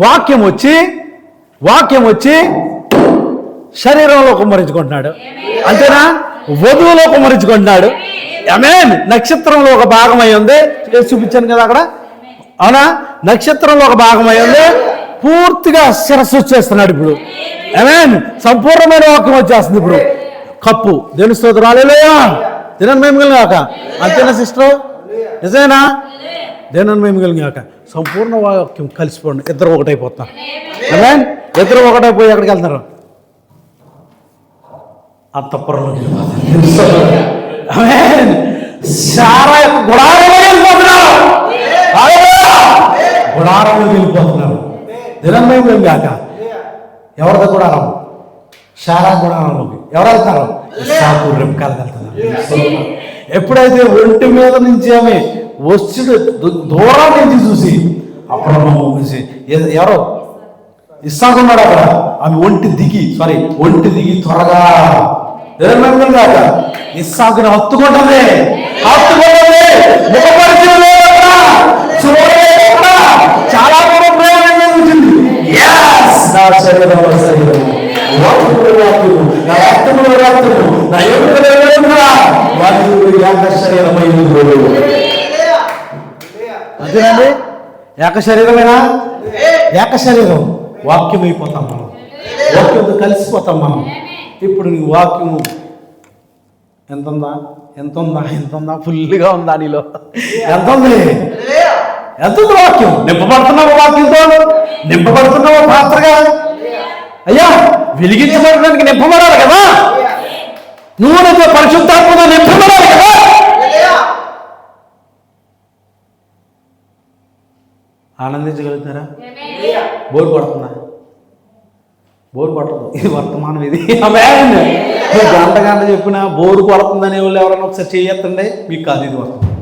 వాక్యం వచ్చి శరీరంలో కుమ్మరించుకుంటున్నాడు, అంతేనా? వధువులో కుమ్మరించుకుంటున్నాడు. ఆమేన్. నక్షత్రంలో ఒక భాగం అయి ఉంది, చూపించాను కదా అక్కడ, అవునా? నక్షత్రంలో ఒక భాగం అయి ఉంది, పూర్తిగా శిరస్సు వచ్చేస్తున్నాడు ఇప్పుడు. ఆమేన్. సంపూర్ణమైన వాక్యం వచ్చేస్తుంది ఇప్పుడు. కప్పు దేవుని స్తోత్రం, హల్లెలూయా. దేవుని మహిమ కలుగాక. అంతేనా సిస్టర్? నిజమేనా? దేవుని మహిమ కలుగాక. సంపూర్ణ వాక్యం కలిసిపోండి, ఇద్దరు ఒకటైపోతాం. ఆమేన్. ఇద్దరు ఒకటైపోయి ఎక్కడికి వెళ్తారు? అంతఃపురంలోకి వెళ్ళిపోతారు. ఆమేన్. శారా యొక్క గుడారంలోకి వెళ్ళిపోతున్నారు. హల్లెలూయా. గుడారంలోకి వెళ్ళిపోతున్నారు. దేవుని మహిమ కలుగాక. ఎవరిది గుడారం? శారా గుడారంలోకి ఎవరు వెళ్తారు? ఇస్సాకు రెబ్కాలు వెళ్తున్నారు. ఎప్పుడైతే ఒంటి మీద నుంచి ఆమె వచ్చుడు దూరం నుంచి చూసి అప్పుడు ఎవరో ఇస్సాకు ఉన్నాడు అక్కడ, ఆమె ఒంటి దిగి త్వరగా కాక ఇస్సాకుని హత్తుకుంటుంది. చాలా దూరం ప్రయాణం వచ్చింది. అంతేనండి. ఏక శరీరమేనా? ఏక శరీరం. వాక్యం అయిపోతాం మనం, వాక్యంతో కలిసిపోతాం మనం. ఇప్పుడు నీ వాక్యము ఎంత ఉందా? ఫుల్గా ఉందా నీలో? ఎంత ఉంది వాక్యం? నింపబడుతున్నావు వాక్యంతో? నింపబడుతున్నావు పాత్రగా? అయ్యా, వెలిగించబడడానికి నింపబడాలి కదా, నువ్వు పరిశుద్ధాత్మగా నింపబడాలి కదా. ఆనందించగలుగుతారా? బోర్ కొడుతుందా? బోర్ కొట్టదు, ఇది వర్తమానం. ఇది గంట చెప్పినా బోరు కొడుతుందనే వాళ్ళు ఎవరైనా ఒకసారి చేయొద్దండి, మీకు కాదు ఇది వర్తమానం.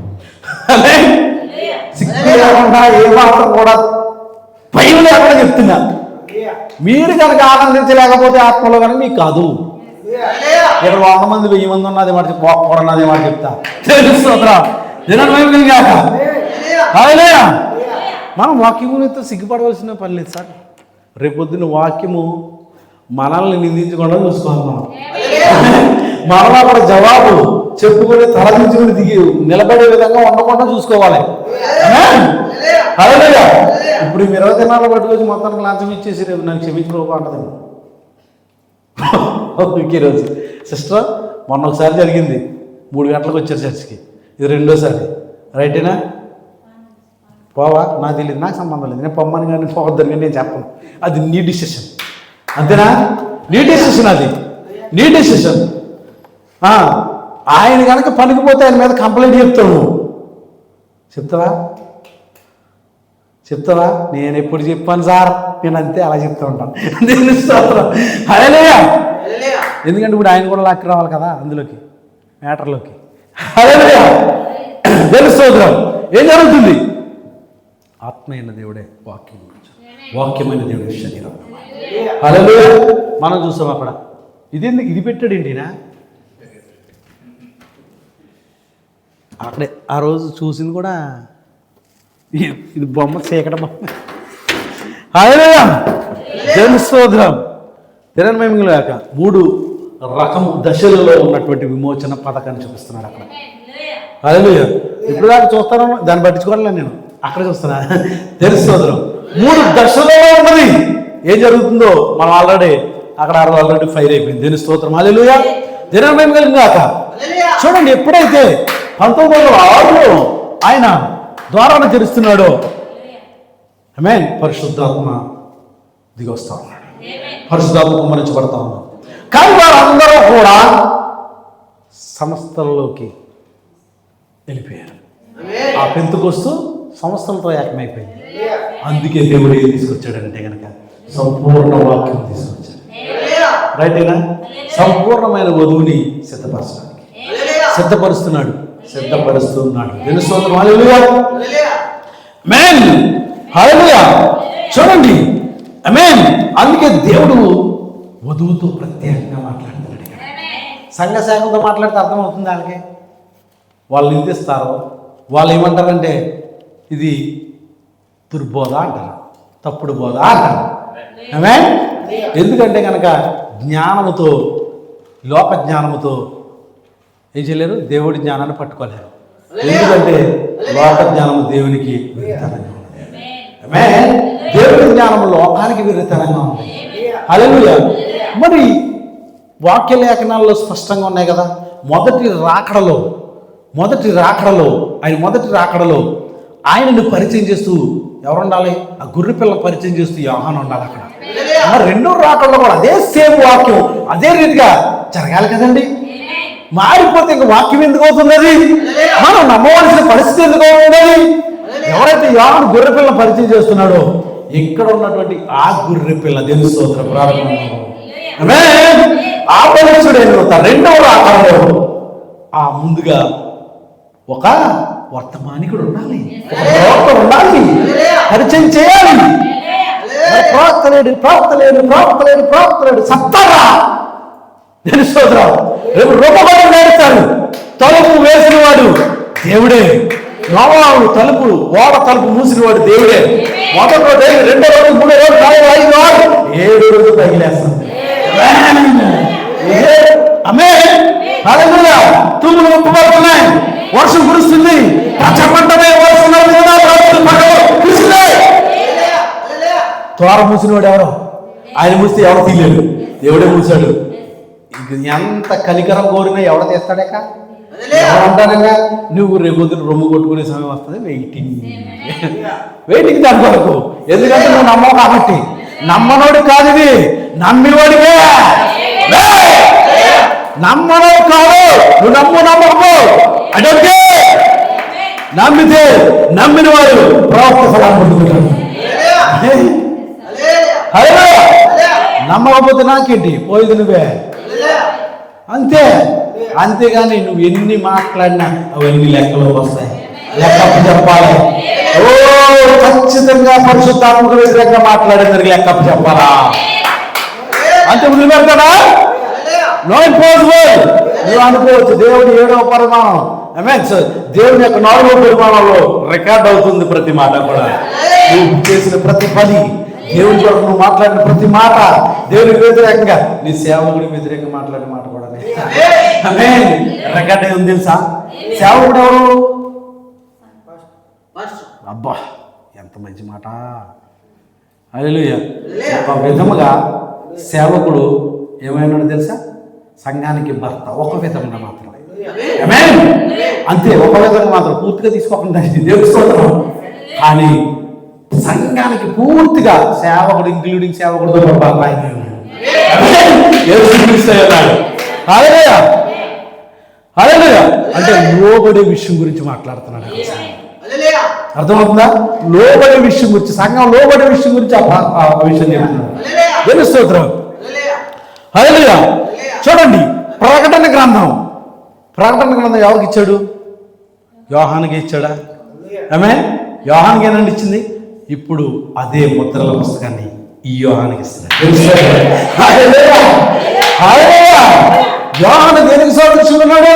సిగ్గు లేకుండా ఏ మాత్రం కూడా భయం లేకుండా చెప్తున్నా. మీరు కనుక ఆనందించలేకపోతే ఆత్మలో కనుక మీకు కాదు. ఇక్కడ 100 మంది 1000 మంది ఉన్నది మాట పోడన్నది మాట చెప్తా. తెలుస్తుందా? మనం వాక్యం గురించి సిగ్గుపడవలసిన పని లేదు సార్. రేపొద్దున వాక్యము మనల్ని నిందించకుండా చూసుకోవాలి. మనం అక్కడ జవాబు చెప్పుకొని తలదించుకుని దిగి నిలబడే విధంగా ఉండకుండా చూసుకోవాలి. హల్లెలూయా. ఇప్పుడు మీరు 20 దినాలు పట్టుకొచ్చి మొత్తానికి లంచం ఇచ్చేసి రేపు నాకు క్షమించుకోక అంటది. ఈరోజు సిస్టర్ మొన్న ఒకసారి జరిగింది, 3 గంటలకు వచ్చారు చర్చికి, ఇది రెండోసారి. రైటేనా? పోవా? నాకు తెలియదు, నాకు సంబంధం లేదు, నేను పొమ్మని కానీ పోవద్దని కానీ నేను చెప్పను. అది నీ డిసిషన్, అంతేనా? నీ డిసిషన్, అది నీ డిసిషన్. ఆయన కనుక పనికిపోతే ఆయన మీద కంప్లైంట్ చెప్తావు. చెప్తావా? నేను ఎప్పుడు చెప్పాను సార్, నేను అంతే అలా చెప్తూ ఉంటాను. హల్లెలూయా. ఎందుకంటే ఇప్పుడు ఆయన కూడా లాక్కి రావాలి కదా అందులోకి, మ్యాటర్లోకి. హల్లెలూయా. తెలుస్తోద్రం. ఏం జరుగుతుంది? ఆత్మైన దేవుడే వాక్యమైన దేవుడే శరీరం. హల్లెలూయా. మనం చూస్తాం అక్కడ ఇది పెట్టాడు ఏంటినా అక్కడే ఆ రోజు చూసింది కూడా ఇది బొమ్మ చీకట బొమ్మ. హల్లెలూయా. తెలుస్తోద్రం. తిరణమయముగాక 3 రకము దశలలో ఉన్నటువంటి విమోచన పథకాన్ని చూపిస్తున్నాడు అక్కడ. హల్లెలూయా. ఇప్పుడు దాకా చూస్తాను, దాన్ని పట్టించుకోవాలి నేను, అక్కడ చూస్తున్నా. తెలుస్తోద్రం. 3 దశలలో ఉన్నది. ఏం జరుగుతుందో మనం ఆల్రెడీ అక్కడ ఆల్రెడీ ఫైర్ అయిపోయింది. దేని స్తోత్రం. హల్లెలూయా. తిరణమయముగాక. చూడండి, ఎప్పుడైతే 1906లో ఆయన ద్వారాన్ని తెరుస్తున్నాడో, ఆమేన్, పరిశుద్ధాత్మ దిగొస్తా ఉన్నాడు, పరిశుద్ధాత్మ కుమ్మరించబడతా ఉన్నాడు. కానీ వారందరూ కూడా సంస్థలలోకి వెళ్ళిపోయారు. ఆ పెంతుకొస్తూ సంస్థలతో ఏకమైపోయింది. అందుకే దేవుడు ఏం తీసుకొచ్చాడంటే కనుక సంపూర్ణ వాక్యం తీసుకొచ్చాడు. రైటేనా? సంపూర్ణమైన వధువుని సిద్ధపరుస్తున్నాడు. తెలుస్తోంది. హల్లెలూయా. ఆమేన్. హల్లెలూయా. చూడండి, ఆమేన్. అందుకే దేవుడు వధువుతో ప్రత్యేకంగా మాట్లాడుతున్నాడు. సంఘ సేవకులతో మాట్లాడితే అర్థమవుతుంది వాళ్ళకి. వాళ్ళు నిందిస్తారు. వాళ్ళు ఏమంటారంటే ఇది దుర్బోధ అంటారు, తప్పుడు బోధ అంటారు. ఆమె ఎందుకంటే కనుక జ్ఞానముతో, లోక జ్ఞానముతో ఏం చేయలేరు, దేవుడి జ్ఞానాన్ని పట్టుకోలేరు. ఎందుకంటే లోక జ్ఞానము దేవునికి విరుద్ధంగా ఉంది. ఆమె దేవుడి జ్ఞానము లోకానికి విరుద్ధంగా ఉంది. హల్లెలూయా. మరి వాక్య లేఖనాల్లో స్పష్టంగా ఉన్నాయి కదా. మొదటి రాకడలో ఆయనను పరిచయం చేస్తూ ఎవరు ఉండాలి? ఆ గొర్రె పిల్ల పరిచయం చేస్తూ యోహాను ఉండాలి అక్కడ. రెండో రాకడలో కూడా అదే సేమ్ వాక్యం అదే రీతిగా జరగాలి కదండి. మారిపోతే ఇంక వాక్యం ఎందుకు అవుతున్నది? మనం నమ్మవలసిన పరిస్థితి ఎందుకు అవుతున్నది? ఎవరైతే యోహాను గొర్రె పిల్లని పరిచయం చేస్తున్నాడో ఇక్కడ ఉన్నటువంటి ఆ గొర్రె పిల్ల దేవుని స్తోత్రం ప్రారంభం ఆ పరిచయుడు ఏమవుతారు? రెండవ రాకడలో ముందుగా ఒక వర్తమానికుడు ఉండాలి, ఒక ప్రవక్త ఉండాలి, పరిచయం చేయాలి. ప్రవక్త లేడు సత్తారా దేవుని స్తోత్రం. రేపు రూపబడి నేర్తారు. తలుపు వేసిన వాడు దేవుడే. నోవాహు తలుపు, ఓడ తలుపు మూసిన వాడు దేవుడే. మొదటి రోజు, రెండో రోజు, మూడో రోజు, 4, 5, 6, 7 రోజు తగిలేస్తాం. తూములు ఉప్పుపడుతున్నాయి, వర్షం కురుస్తుంది, పచ్చపంటమే తోర మూసినవాడు ఎవరో, ఆయన మూస్తే ఎవరు తీయలేడు, దేవుడే మూసాడు. ఎంత కలికరం కోరినా ఎవడ తీస్తాడేక అంటాడక. నువ్వు రేపొద్దున రొమ్ము కొట్టుకునే సమయం వస్తుంది, వెయిటింగ్ దాని వరకు. ఎందుకంటే నువ్వు నమ్మవు కాబట్టి. నమ్మనోడు కాదు ఇది, నమ్మివాడివే. నమ్మనోడు కాదు, నువ్వు నమ్మకపో అడిగితే నమ్మితే నమ్మిన వాడు ప్రవక్త ఫలాన్ని పొందుకుంటాడు. నమ్మకపోతే నాకేంటి, పోయేది నువ్వే అంతే. అంతేగాని నువ్వు ఎన్ని మాట్లాడినా అవన్నీ లెక్కలో వస్తాయి, లెక్కప్పు చెప్పాలి. ఖచ్చితంగా పరిశుద్ధాత్మకు వ్యతిరేకంగా మాట్లాడేందుకు లెక్కప్పు చెప్పాలా? అంతే వదిలిపెడతాడా? No impossible. నువ్వు అనుకోవచ్చు దేవుడు 7వ పరిమాణం, దేవుని యొక్క 4వ పరిమాణంలో రికార్డ్ అవుతుంది ప్రతి మాట కూడా. నువ్వు చేసిన ప్రతి పని, దేవుని కొరకు నువ్వు మాట్లాడిన ప్రతి మాట దేవునికి వ్యతిరేకంగా, నీ సేవకుడికి వ్యతిరేకంగా మాట్లాడిన మాట కూడా రికార్డ్ అయి ఉంది తెలుసా? సేవకుడు ఎవరు? అబ్బా ఎంత మంచి మాట. హల్లెలూయా. ఒక విధముగా సేవకుడు ఏమైనాడు తెలుసా? సంఘానికి భర్త. ఒక విధంగా మాత్రం, అంతే, ఒక విధంగా మాత్రం, పూర్తిగా తీసుకోకుండా దేవుని స్తోత్రం. కానీ సంఘానికి పూర్తిగా సేవకుడు, ఇంక్లూడింగ్ సేవకుడితో భర్త ఆయన ఉన్నాడు. హల్లెలూయా. హల్లెలూయా. అంటే లోబడే విషయం గురించి మాట్లాడుతున్నాడు. అర్థమవుతుందా? లోబడే విషయం గురించి, సంఘం లోబడే విషయం గురించి ఆ విషయం చెప్తున్నాడు. దేవుని స్తోత్రం. హల్లెలూయా. చూడండి, ప్రకటన గ్రంథం ఎవరికి ఇచ్చాడు? యోహానుకి ఇచ్చాడా? యోహానుకి ఏనండి ఇచ్చింది. ఇప్పుడు అదే ముద్రల పుస్తకాన్ని ఈ యోహానుకి ఇస్తున్నాడు. యోహాను దేనికి సాదృశ్యంగా ఉన్నాడు?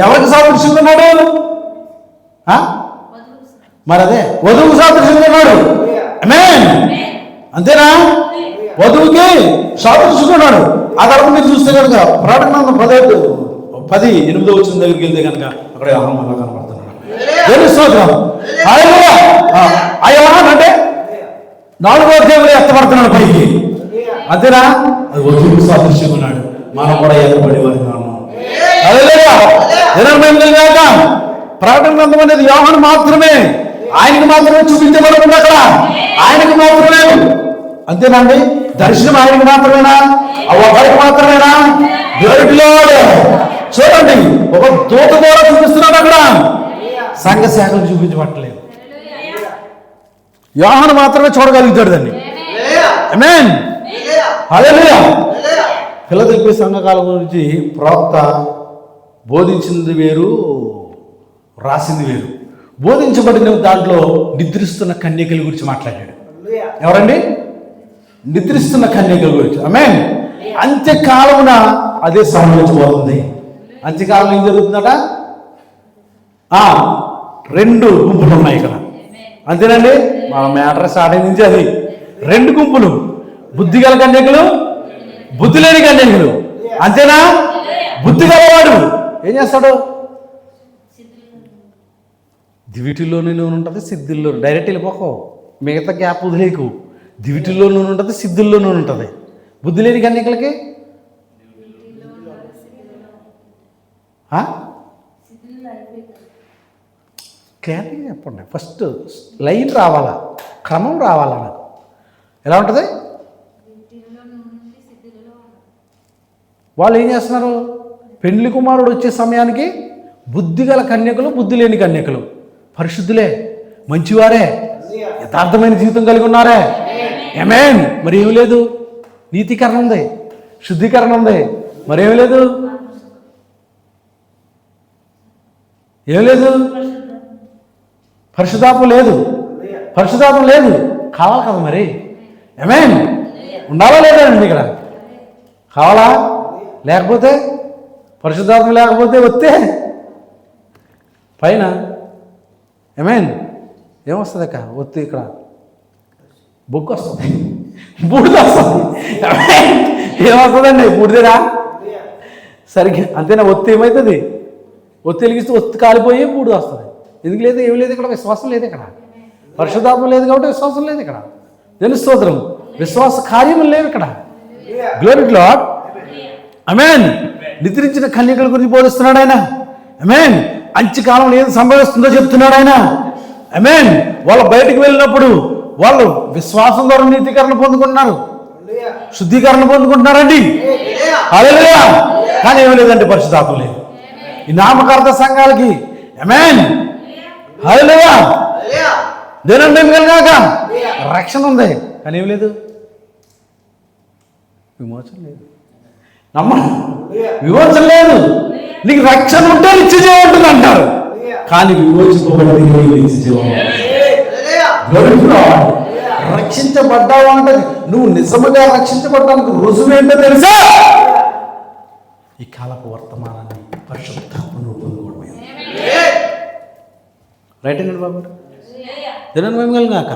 ఎవరికి సాదృశ్యంగా ఉన్నాడు? మరి అదే వధువుకు సాదృశ్యంగా ఉన్నాడు. అంతేనా? వధువుకి సాదృశ్యంగా ఉన్నాడు. ఆ తర్వాత మీరు చూస్తే కనుక ప్రకటన 10:8 వచ్చిన దగ్గరికి వెళ్తే కనుక అక్కడ యోహాను అలా కనపడుతున్నాడు. దేవుని స్తోత్రం. ఆ యోహాను అంటే 4వ అధ్యాయంలో ఎత్తబడుతున్నాడు పైకి. అంతేనా? అది వధువుకు సాదృశ్యంగా ఉన్నాడు. మనం కూడా ఎత్తబడి వారి ప్రకటన గ్రంథం అనేది యోహాను మాత్రమే, ఆయనకు మాత్రమే చూపించబడుతుంది. అక్కడ ఆయనకు మాత్రమే. అంతేనండి? దర్శనం ఆయనకు మాత్రమేనా? ఒకరికి మాత్రమేనా? చూడండి, ఒక దూత ద్వారా చూపిస్తున్నాడు. అక్కడ సంఘ శాఖలు చూపించబట్టలేదు. యోహాను మాత్రమే చూడగలుగుతాడు దాన్ని. ఆమేన్. హల్లెలూయా. ఫిలదెల్ఫియా సంఘకాలం గురించి ప్రవక్త బోధించింది వేరు, రాసింది వేరు. బోధించబడిన దాంట్లో నిద్రిస్తున్న కన్యకల గురించి మాట్లాడాడు. ఎవరండి? నిద్రిస్తున్న కన్యకల గురించి. ఆమేన్. అంత్యకాలమున అదే సంభవించబోతుంది. అంత్యకాలం ఏం జరుగుతుందట? 2 గుంపులు ఉన్నాయి ఇక్కడ. అంతేనండి, మన మ్యాటర్ స్టార్టింగ్ నుంచి అది. 2 గుంపులు, బుద్ధి గల కన్యకులు, బుద్ధి లేని కన్యకులు. అంతేనా? బుద్ధి గలవాడు ఏం చేస్తాడు? దివిటిలో నూనె ఉంటుంది, సిద్ధుల్లో. డైరెక్ట్ వెళ్ళిపోకో, మిగతా గ్యాప్ వదిలేకు. దివిటిలో నూనె ఉంటుంది, సిద్ధుల్లో నూనె ఉంటుంది. బుద్ధి లేని కన్యకులకి క్లారిటీగా చెప్పండి. ఫస్ట్ లైన్ రావాలా, క్రమం రావాలా. నాకు ఎలా ఉంటుంది? వాళ్ళు ఏం చేస్తున్నారు? పెండ్లి కుమారుడు వచ్చే సమయానికి బుద్ధి గల కన్యకులు, బుద్ధి లేని కన్యకులు. పరిశుద్ధులే, మంచివారే, యథార్థమైన జీవితం కలిగి ఉన్నారే. ఆమేన్. మరి ఏమి లేదు? నీతీకరణ ఉంది, శుద్ధీకరణ ఉంది, మరేమి లేదు? ఏం లేదు? పరిశుద్ధాత్మ లేదు, పరిశుద్ధాత్మ లేదు. కావాలి కదా మరి. ఆమేన్. ఉండాలా లేదా అండి ఇక్కడ? కావాలా? లేకపోతే పరిశుద్ధాత్మ లేకపోతే వస్తే పైన ఆమేన్ ఏమొస్తుంది అక్క? ఒత్తి ఇక్కడ బొగ్గు వస్తుంది, బూడిద వస్తుంది. ఏమొస్తుందండి? బూడిదరా? సరిగ్గా అంతేనా? ఒత్తి ఏమవుతుంది? ఒత్తి వెలిగిస్తే ఒత్తి కాలిపోయి బూడిద వస్తుంది. ఎందుకు లేదు? ఏమి లేదు ఇక్కడ? విశ్వాసం లేదు ఇక్కడ. పరిశుద్ధాత్మ లేదు కాబట్టి విశ్వాసం లేదు ఇక్కడ. నేను స్తోత్రం. విశ్వాస కార్యములు లేవు ఇక్కడ. Glory to lord. ఆమేన్. నిద్రించిన కన్యకల గురించి బోధిస్తున్నాడు ఆయన. ఆమేన్. అంత్యకాలంలో ఏది సంభవిస్తుందో చెప్తున్నాడు ఆయన. ఆమేన్. వాళ్ళు బయటకు వెళ్ళినప్పుడు వాళ్ళు విశ్వాసం ద్వారా నీతీకరణ పొందుకుంటున్నారు, శుద్ధీకరణ పొందుకుంటున్నారండి. హల్లెలూయా. కానీ ఏమి లేదంటే పరిశుద్ధాత్మ లేదు ఈ నామకార్థ సంఘాలకి. ఆమేన్. హల్లెలూయా. దేనంటే కలిగాక రక్షణ ఉంది, కానీ ఏమి లేదు, విమోచన లేదు. విమోచన లేదు. నీకు రక్షణ ఉంటే నిత్య జీవం ఉంటుంది అంటారు, కానీ రక్షించబడ్డావు అంటే నువ్వు నిజముగా రక్షించబడ్డానికి రుజువు ఏంటో తెలుసా? ఈ కాలపు వర్తమానాన్ని పరిశుద్ధాత్మను పొందుకోవడమే. రైట్ అండి బాబు. దినమేమగాక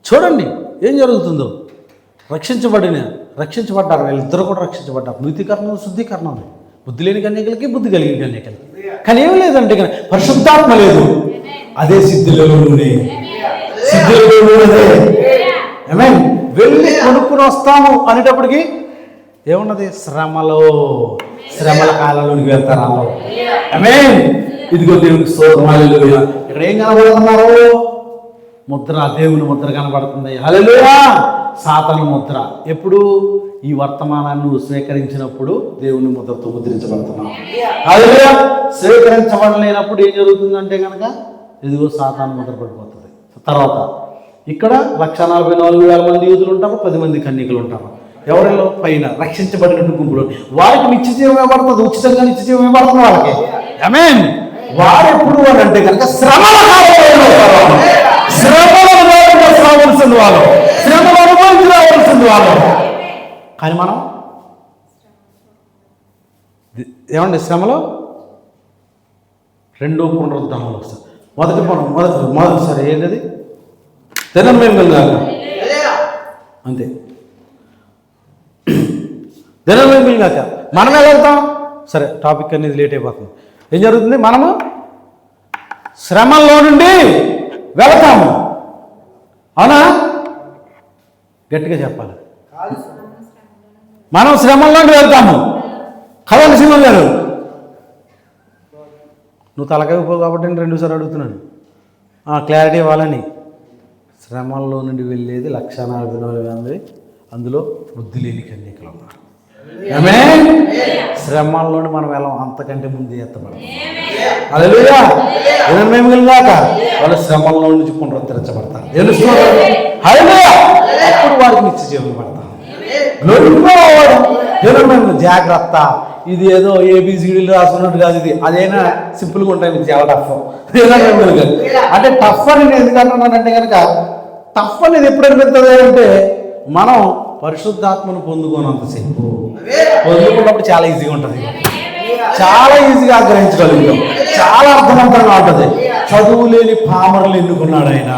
చూడండి ఏం జరుగుతుందో. రక్షించబడ్డారు వీళ్ళిద్దరు కూడా రక్షించబడ్డారు. నీతికరణ, శుద్ధీకరణ ఉంది. బుద్ధి లేని కన్యకలకి, బుద్ధి కలిగిన కన్యకలకి. కానీ ఏమి లేదంటే కానీ పరిశుద్ధాత్మ లేదు. అదే సిద్ధులలోనే వెళ్ళి కొనుక్కుని వస్తాము అనేటప్పటికి ఏమున్నది? శ్రమల కాలంలోనికి వెళ్తారు. ఆమేన్. ఇదిగో దేవునికి స్తోత్రం. హల్లెలూయా. ఇక్కడ ఏం కనబడుతున్నారు? ముద్ర, దేవుని ముద్ర కనబడుతుంది. హల్లెలూయా. సాతాను ముద్ర. ఎప్పుడు? ఈ వర్తమానాన్ని నువ్వు స్వీకరించినప్పుడు దేవుని ముద్రతో ముద్రించబడుతున్నావు. హల్లెలూయా. స్వీకరించబడలేనప్పుడు ఏం జరుగుతుందంటే కనుక ఇదిగో సాతాను ముద్ర పడిపోతుంది. తర్వాత ఇక్కడ 144,000 మంది యూదులు ఉంటారు, 10 మంది కన్యకలు ఉంటారు. ఎవరిలో? పైన రక్షించబడిన గుంపులు. వారికి నిత్య జీవం ఇవ్వబడుతుంది, ఉచితంగా నిత్య జీవం ఇవ్వబడుతుంది వాళ్ళకి. ఆమేన్. వారు ఎప్పుడు అని అంటే కనుక శ్రమల కాలంలో రావాల్సింది వాళ్ళు, శ్రమలు అనుభవించి రావాల్సింది వాళ్ళు. కానీ మనం ఏమండి శ్రమలో రెండో పునరుద్ధానంలో వస్తుంది. మొదటిసారి ఏంటది? తినం మేము కాక అంతే. దినం మేము కాక మనం ఎలా వెళ్తాం? సరే, టాపిక్ అనేది లేట్ అయిపోతుంది. ఏం జరుగుతుంది? మనము శ్రమల్లో నుండి వెళతాము. అవునా? గట్టిగా చెప్పాలి. మనం శ్రమల్లో నుండి వెళ్తాము. కదండి సింహం గారు, నువ్వు తలకాయపో కాబట్టి నేను 2 సార్లు అడుగుతున్నాను. క్లారిటీ ఇవ్వాలని. శ్రమల్లో నుండి వెళ్ళేది 144,000 మంది, అందులో బుద్ధి లేని కన్యకలు ఉన్నారు. ఆమేన్. శ్రమల్లోని మనం వెళ్ళం, అంతకంటే ముందు ఎత్తబడతాం. హల్లెలూయా. కాక వాళ్ళు శ్రమల్లో నుంచి పునరుద్ధరించబడతారు. హల్లెలూయా. అప్పుడు వారికి నిత్య జీవం పడతారు. జాగ్రత్త. ఇది ఏదో ABCDలు రాసుకున్నట్టు కాదు. ఇది అదైనా సింపుల్గా ఉంటాయి, మీకు చాలా టఫ్. అంటే టఫ్ అని నేను ఎందుకు అంటున్నానంటే కనుక టఫ్ అనేది ఎప్పుడు అనిపిస్తుంది అంటే మనం పరిశుద్ధాత్మను పొందుకోనంతసేపు, పొందుకున్నప్పుడు చాలా ఈజీగా ఉంటుంది, చాలా ఈజీగా గ్రహించగలుగుతాం, చాలా అర్థవంతంగా ఉంటుంది. చదువు లేని పామరులు ఎన్నుకున్నాడు ఆయన.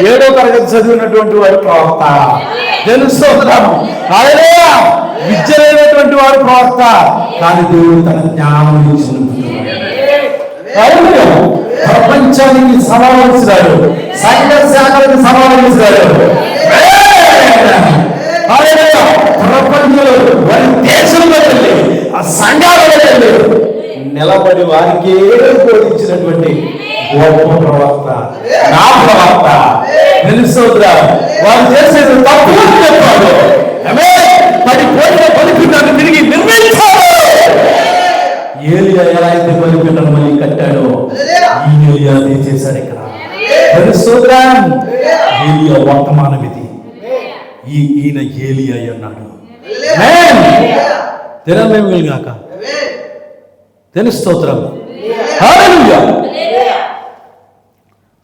7వ తరగతి చదివినటువంటి వాడు ప్రవక్త. తెలుస్తున్నాము ఆయన విద్య లేనటువంటి వాడు ప్రవక్త. కానీ దేవుడు తన జ్ఞానం ప్రపంచానికి సవాలు ఇస్తున్నాడు, సంఘ శాఖలకు సవాలు ఇస్తున్నాడు. ప్రపంచంలో వారి దేశంలో వెళ్ళి ఆ సంఘాలలో వెళ్ళి నిలబడి వారికి బోధించినటువంటి గొప్ప ప్రవక్త నా ప్రవక్త. తెలుసోద్రా వారు చేసేది తప్పు చెప్పాడు. పడిపోయిన పలిపిటాన్ని తిరిగి నిర్మించాడు. ఏలియా ఎలా అయితే పలిపిటాను మళ్ళీ కట్టాడో ఈ ఏలియా చేశాడు ఇక్కడ. తెలుసోద్రా ఏలియా వర్తమానం ఇది. ఈయన ఏలియా అన్నాడు. తెరమేమి గాక తెలుస్తోత్రం.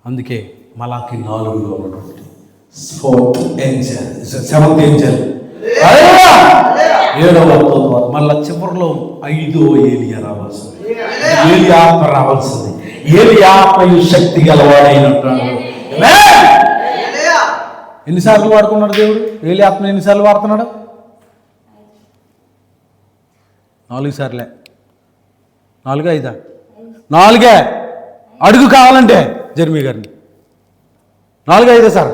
అందుకే మలాకి 4లో ఉన్నటువంటి 7th ఏంజెల్ 7వ దూత మళ్ళా చివరిలో 5వ ఏలియా రావాల్సింది. ఏలియా ఆత్మ రావాల్సింది. ఏలియా ఆత్మయు శక్తి గలవాడైనట్టు. ఎన్నిసార్లు వాడుకున్నాడు దేవుడు ఏలియా ఆత్మను? ఎన్నిసార్లు వాడుతున్నాడు? 4 సార్లే. 4 5 4 అడుగు కావాలంటే జర్మీ గారిని 4 5 సార్.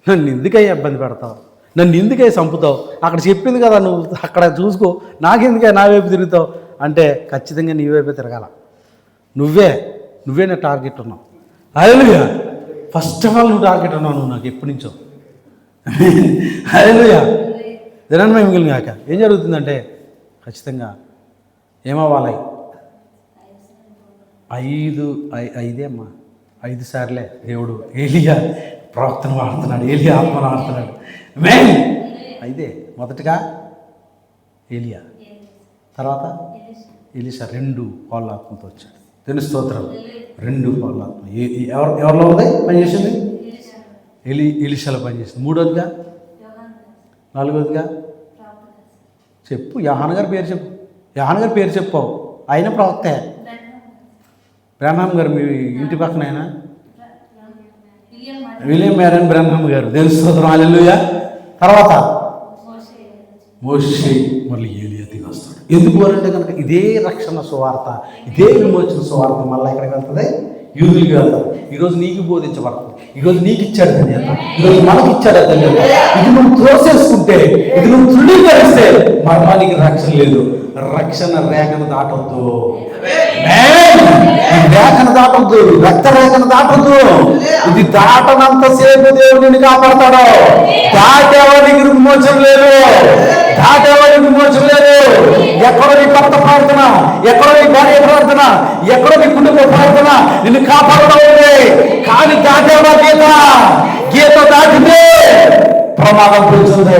నన్ను ఎందుకయ్యా ఇబ్బంది పెడతావు? నన్ను ఎందుకై చంపుతావు? అక్కడ చెప్పింది కదా నువ్వు అక్కడ చూసుకో, నాకెందుకే నా వైపు తిరుగుతావు అంటే ఖచ్చితంగా నీ వైపే తిరగాల. నువ్వే నా టార్గెట్ ఉన్నావు. హల్లెలూయా. ఫస్ట్ ఆఫ్ ఆల్ నువ్వు టార్గెట్ ఉన్నావు. నువ్వు నాకు ఎప్పటి నుంచో. హల్లెలూయా. జనాన్ని మిగిలిన కాక ఏం జరుగుతుందంటే ఖచ్చితంగా ఏమవ్వాలి? 5 సార్లే దేవుడు ఏలియా ప్రవక్తను వాడుతున్నాడు, ఏలియా ఆత్మను వాడుతున్నాడు. మెయిన్ 5. మొదటగా ఏలియా, తర్వాత ఎలీషా 2 వాళ్ళ ఆత్మతో వచ్చాడు. స్తోత్రం. 2 వాళ్ళ ఆత్మ ఎవరిలో ఉంది పనిచేసింది? ఎలీషాలో పనిచేసింది. 3వదిగా 4వదిగా చెప్పు. యోహాను గారి పేరు చెప్పు. యోహాను గారి పేరు చెప్పావు. ఆయన ప్రవక్తే. బ్రహ్మం గారు మీ ఇంటి పక్కన ఆయన విలియం మ్యారన్ బ్రహ్మం గారు. స్తోత్రం. హల్లెలూయా. తర్వాత మోషే, మళ్ళీ ఏలియా దిగి వస్తాడు. ఎందుకు అంటే కనుక ఇదే రక్షణ సువార్త, ఇదే విమోచన సువార్త మళ్ళీ ఎక్కడికి వెళ్తుంది? యూదులకి వెళ్తారు. ఈరోజు నీకు బోధించబడుతుంది. ఈరోజు నీకు ఇచ్చాడు తండ్రి అంట, ఈరోజు మనకి ఇచ్చాడు తండ్రి అంట. ఇది నువ్వు త్రోసేసుకుంటే, ఇది నువ్వు తృణీకరిస్తే మరణానికి రక్షణ లేదు. రక్షణ రేఖను దాటొద్దు. రేఖను దాటొద్దు, రక్త రేఖను దాటొద్దు. ఇది దాటనంతసేపు దేవుడిని కాపాడతాడు. దాటేవాడికి విమోచన లేదు. దాటేవాడికి విమోచన లేదు. ఎక్కడో నీ భర్త ప్రార్థన, ఎక్కడో నీ భార్య ప్రార్థన, ఎక్కడో నీ కుటుంబ ప్రార్థన నిన్ను కాపాడడం ఉంది. కానీ దాటేవా గీత దాటితే ప్రమాదం పెంచుంది.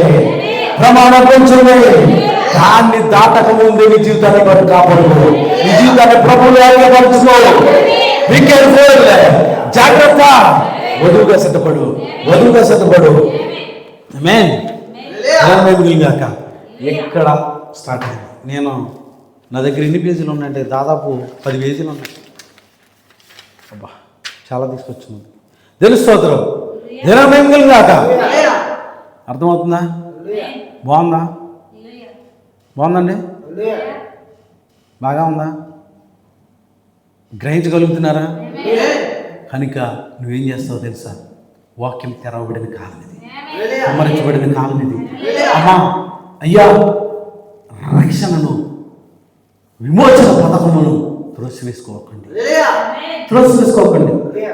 దాన్ని దాటక ముందే నీ జీవితాన్ని బట్టి కాపాడుకో. నీ జీవితాన్ని ప్రభువులు ఏర్పరచుకో. జాగ్రత్త. వధువుగా సిద్ధపడు. గాక ఎక్కడ స్టార్ట్ అయింది? నేను నా దగ్గర ఎన్ని పేజీలు ఉన్నాయంటే దాదాపు 10 పేజీలు ఉన్నాయి. అబ్బా చాలా తీసుకొచ్చింది. స్తోత్రం. జనమేమి గాక. అర్థమవుతుందా? బాగుందండి? బాగా ఉందా? గ్రహించగలుగుతున్నారా? కనుక నువ్వేం చేస్తావో తెలుసా? వాక్యం తెరవబడిన కాలం ఇది, అమర్చబడిన కాలం ఇది. అమ్మా అయ్యా, రక్షణను, విమోచన పథకమును త్రోసివేసుకోకండి.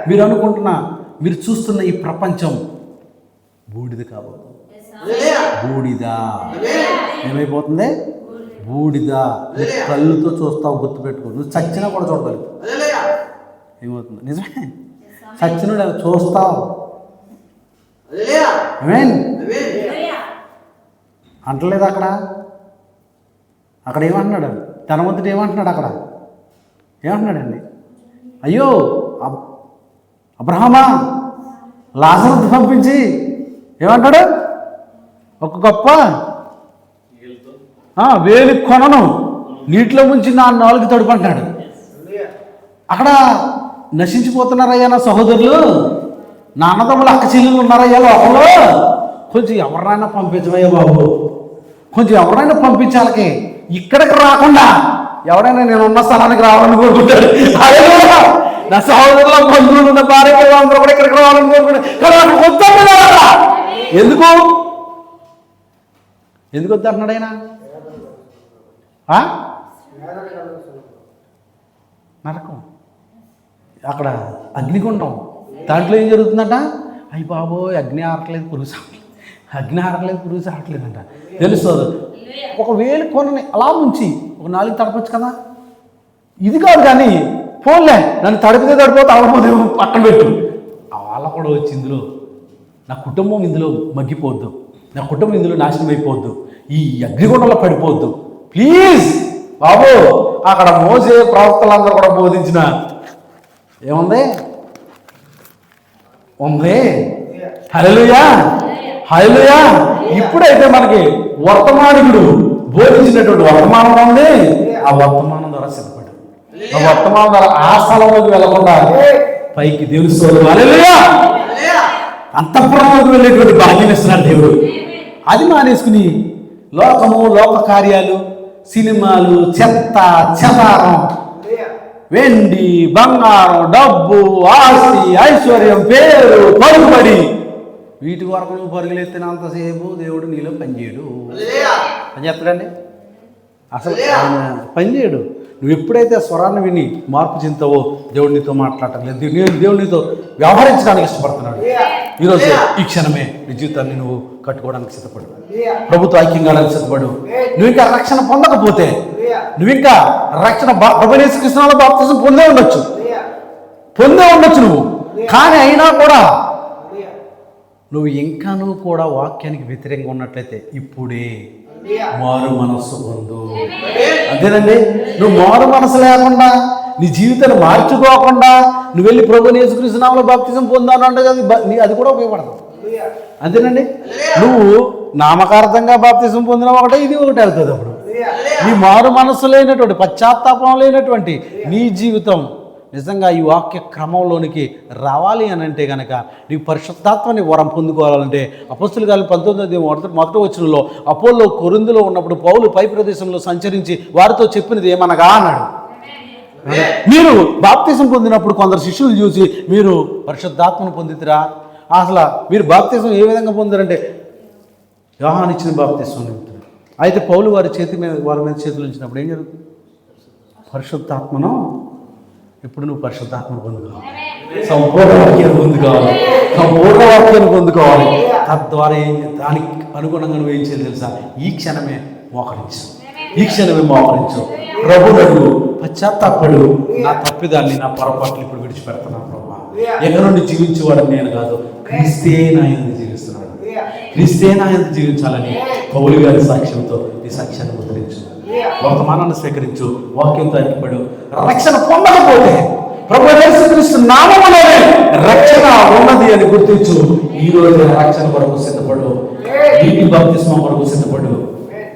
మీరు అనుకుంటున్నా, మీరు చూస్తున్న ఈ ప్రపంచం బూడిద కాబోతుంది. బూడిద ఏమైపోతుంది? బూడిద. కళ్ళుతో చూస్తావు, గుర్తుపెట్టుకో. నువ్వు చచ్చినా కూడా చూడగలవు. ఏమవుతుంది? నిజమే, చచ్చినోడు చూస్తావు. అంటలేదు అక్కడ ఏమంటున్నాడు? ధనవంతుడు ఏమంటున్నాడు? ఏమంటున్నాడండి? అయ్యో అబ్రహామా, లాజరును పంపించి ఏమంటాడు? ఒక గొప్ప వేలి కొనను నీటిలో ముంచి నా నాలుగు తడుపు అంటున్నాడు. అక్కడ నశించిపోతున్నారయ్యా నా సహోదరులు, నా అన్నదమ్ములు అక్క చెల్లెలు ఉన్నారయ్యా లోకంలో, కొంచెం ఎవరినైనా పంపించమయ్యా బాబు, కొంచెం ఎవరైనా పంపించాలకి ఇక్కడికి రాకుండా ఎవడైనా నేను ఉన్న స్థలానికి రావాలని కోరుకుంటాడు. హల్లెలూయా. నా సహోదరుల బంధువులు ఉన్న భార్య అందరూ కూడా ఇక్కడికి రావాలని కోరుకుంటాడు. కానీ అక్కడికి వద్దా ఎందుకు ఎందుకు వద్దు అంటున్నాడు ఆయన? నరకం, అక్కడ అగ్నిగుండం, దాంట్లో ఏం జరుగుతుందంట? అయ్యి బాబోయ్ అగ్ని ఆరట్లేదు, పురుగు సాగట్లేదు, అగ్ని ఆరట్లేదు, పురుగు సాగట్లేదంట. తెలుస్తుంది. ఒక వేలు కొనని అలా ఉంచి ఒక 4 తడపచ్చు కదా. ఇది కాదు కానీ పోన్లే నన్ను తడిపితే తడిపోతే అవకపోతే పక్కన పెట్టు. వాళ్ళ కూడా వచ్చి ఇందులో నా కుటుంబం ఇందులో మగ్గిపోవద్దు, నా కుటుంబం ఇందులో నాశనం అయిపోవద్దు, ఈ అగ్నిగుండంలో పడిపోవద్దు ప్లీజ్ బాబు. అక్కడ మోసే ప్రవక్తలందరూ కూడా బోధించిన ఏముంది ఉంది. హల్లెలూయా హల్లెలూయా. ఇప్పుడైతే మనకి వర్తమానికుడు బోధించినటువంటి వర్తమానం ఉంది. ఆ వర్తమానం ద్వారా సిద్ధపడు, ఆ వర్తమానం ద్వారా ఆ స్థలంలోకి వెళ్ళకుండా పైకి దేవుని స్తోత్రం. హల్లెలూయా. అంతఃపురంలోకి వెళ్ళేటువంటి భాగ్యం ఇస్తున్నాడు దేవుడు. అది మానేసుకుని లోకము, లోక కార్యాలు, సినిమాలు, చెత్త చెదారం, వెండి బంగారం, డబ్బు, ఆస్తి, ఐశ్వర్యం, పేరు, పలుకుబడి, వీటి వరకు నువ్వు పరుగులెత్తినంతసేపు దేవుడు నీలో పనిచేయడు. అని చెప్తాడండి. అసలు ఆయన పనిచేయడు. నువ్వు ఎప్పుడైతే స్వరాన్ని విని మార్పు చెందుతావో దేవుడు నీతో మాట్లాడటం లేదు, దేవుడు నీతో వ్యవహరించడానికి ఇష్టపడుతున్నాడు. ఈరోజు ఈ క్షణమే నీ జీవితాన్ని నువ్వు కట్టుకోవడానికి సిద్ధపడు, ప్రభుత్వ ఐక్యం కావడానికి సిద్ధపడు. నువ్వు ఇంకా రక్షణ పొందకపోతే, నువ్వు ఇంకా రక్షణ ప్రభువైన యేసుక్రీస్తునామములో బాప్తిసం పొందే ఉండొచ్చు నువ్వు, కానీ అయినా కూడా నువ్వు ఇంకాను కూడా వాక్యానికి వ్యతిరేకంగా ఉన్నట్లయితే ఇప్పుడే మారు మనస్సు పొందు. అంతేనండి. నువ్వు మారు మనసు లేకుండా, నీ జీవితాన్ని మార్చుకోకుండా నువ్వు వెళ్ళి ప్రభువైన యేసుక్రీస్తునామములో బాప్తిసం పొందాను అంటే అది కూడా ఉపయోగపడదు. అంతేనండి. నువ్వు నామకార్థంగా బాప్తిసం పొందిన ఒకటే, ఇది ఒకటి అవుతుంది. అప్పుడు నీ మారు మనస్సు లేనటువంటి, పశ్చాత్తాపం లేనటువంటి నీ జీవితం నిజంగా ఈ వాక్య క్రమంలోనికి రావాలి అని అంటే కనుక నీకు పరిశుద్ధాత్మని వరం పొందుకోవాలంటే అపొస్తలుల కార్యాలు 19 మొదటి వచనంలో అపోల్లో కొరింథీలో ఉన్నప్పుడు పౌలు పై ప్రదేశంలో సంచరించి వారితో చెప్పినది ఏమనగా అన్నాడు, మీరు బాప్తిసం పొందినప్పుడు కొందరు శిష్యులు చూసి మీరు పరిశుద్ధాత్మను పొందితిరా, అసలు మీరు బాప్తిసం ఏ విధంగా పొందారంటే యోహాను ఇచ్చిన బాప్తిసం చెప్తారు. అయితే పౌలు వారి మీద చేతులు ఉంచినప్పుడు ఏం జరుగుతుంది? పరిశుద్ధాత్మను ఇప్పుడు నువ్వు పరిశుద్ధాత్మను పొందుకోవాలి, సంపూర్ణ వాక్యాన్ని పొందుకోవాలి, సంపూర్ణ వాక్యాన్ని పొందుకోవాలి. తద్వారా దానికి అనుగుణంగా నువ్వు ఏం చేయాలి తెలుసా? ఈ క్షణమే మోకరించు, ఈ క్షణమే మోకరించు, ప్రభువును పశ్చాత్తాపడు, నా తప్పిదాన్ని, నా పొరపాట్లు ఇప్పుడు విడిచిపెడుతున్నాను ప్రభు, ఎక్క నుండి జీవించేవాడని నేను కాదు, క్రీస్తే నా యందు జీవిస్తున్నాడు, క్రీస్తే నా యందు జీవించాలని పౌలు గారి సాక్ష్యంతో ఈ సాక్ష్యాన్ని ముద్రించు, వర్తమానాన్ని స్వీకరించు, వాక్యంతో ఐక్యపడు. రక్షణ పొందకపోతే ప్రభువైన యేసుక్రీస్తు నామములోనే రక్షణ ఉన్నది అని గుర్తించు. ఈ రోజు రక్షణ కొరకు సిద్ధపడు, నీటి బాప్తిస్మం కొరకు సిద్ధపడు,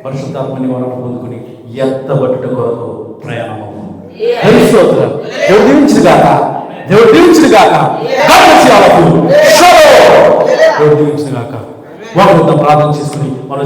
పరిశుద్ధాత్మని వరం పొందుకుని ఎత్తబట్టుట కొరకు ప్రయాణం. దేవుడు దీవించును గాక, దేవుడు దీవించును గాక, దేవుడు దీవించును గాక. వాక్యంతో ప్రార్థన చేసుకుని మనం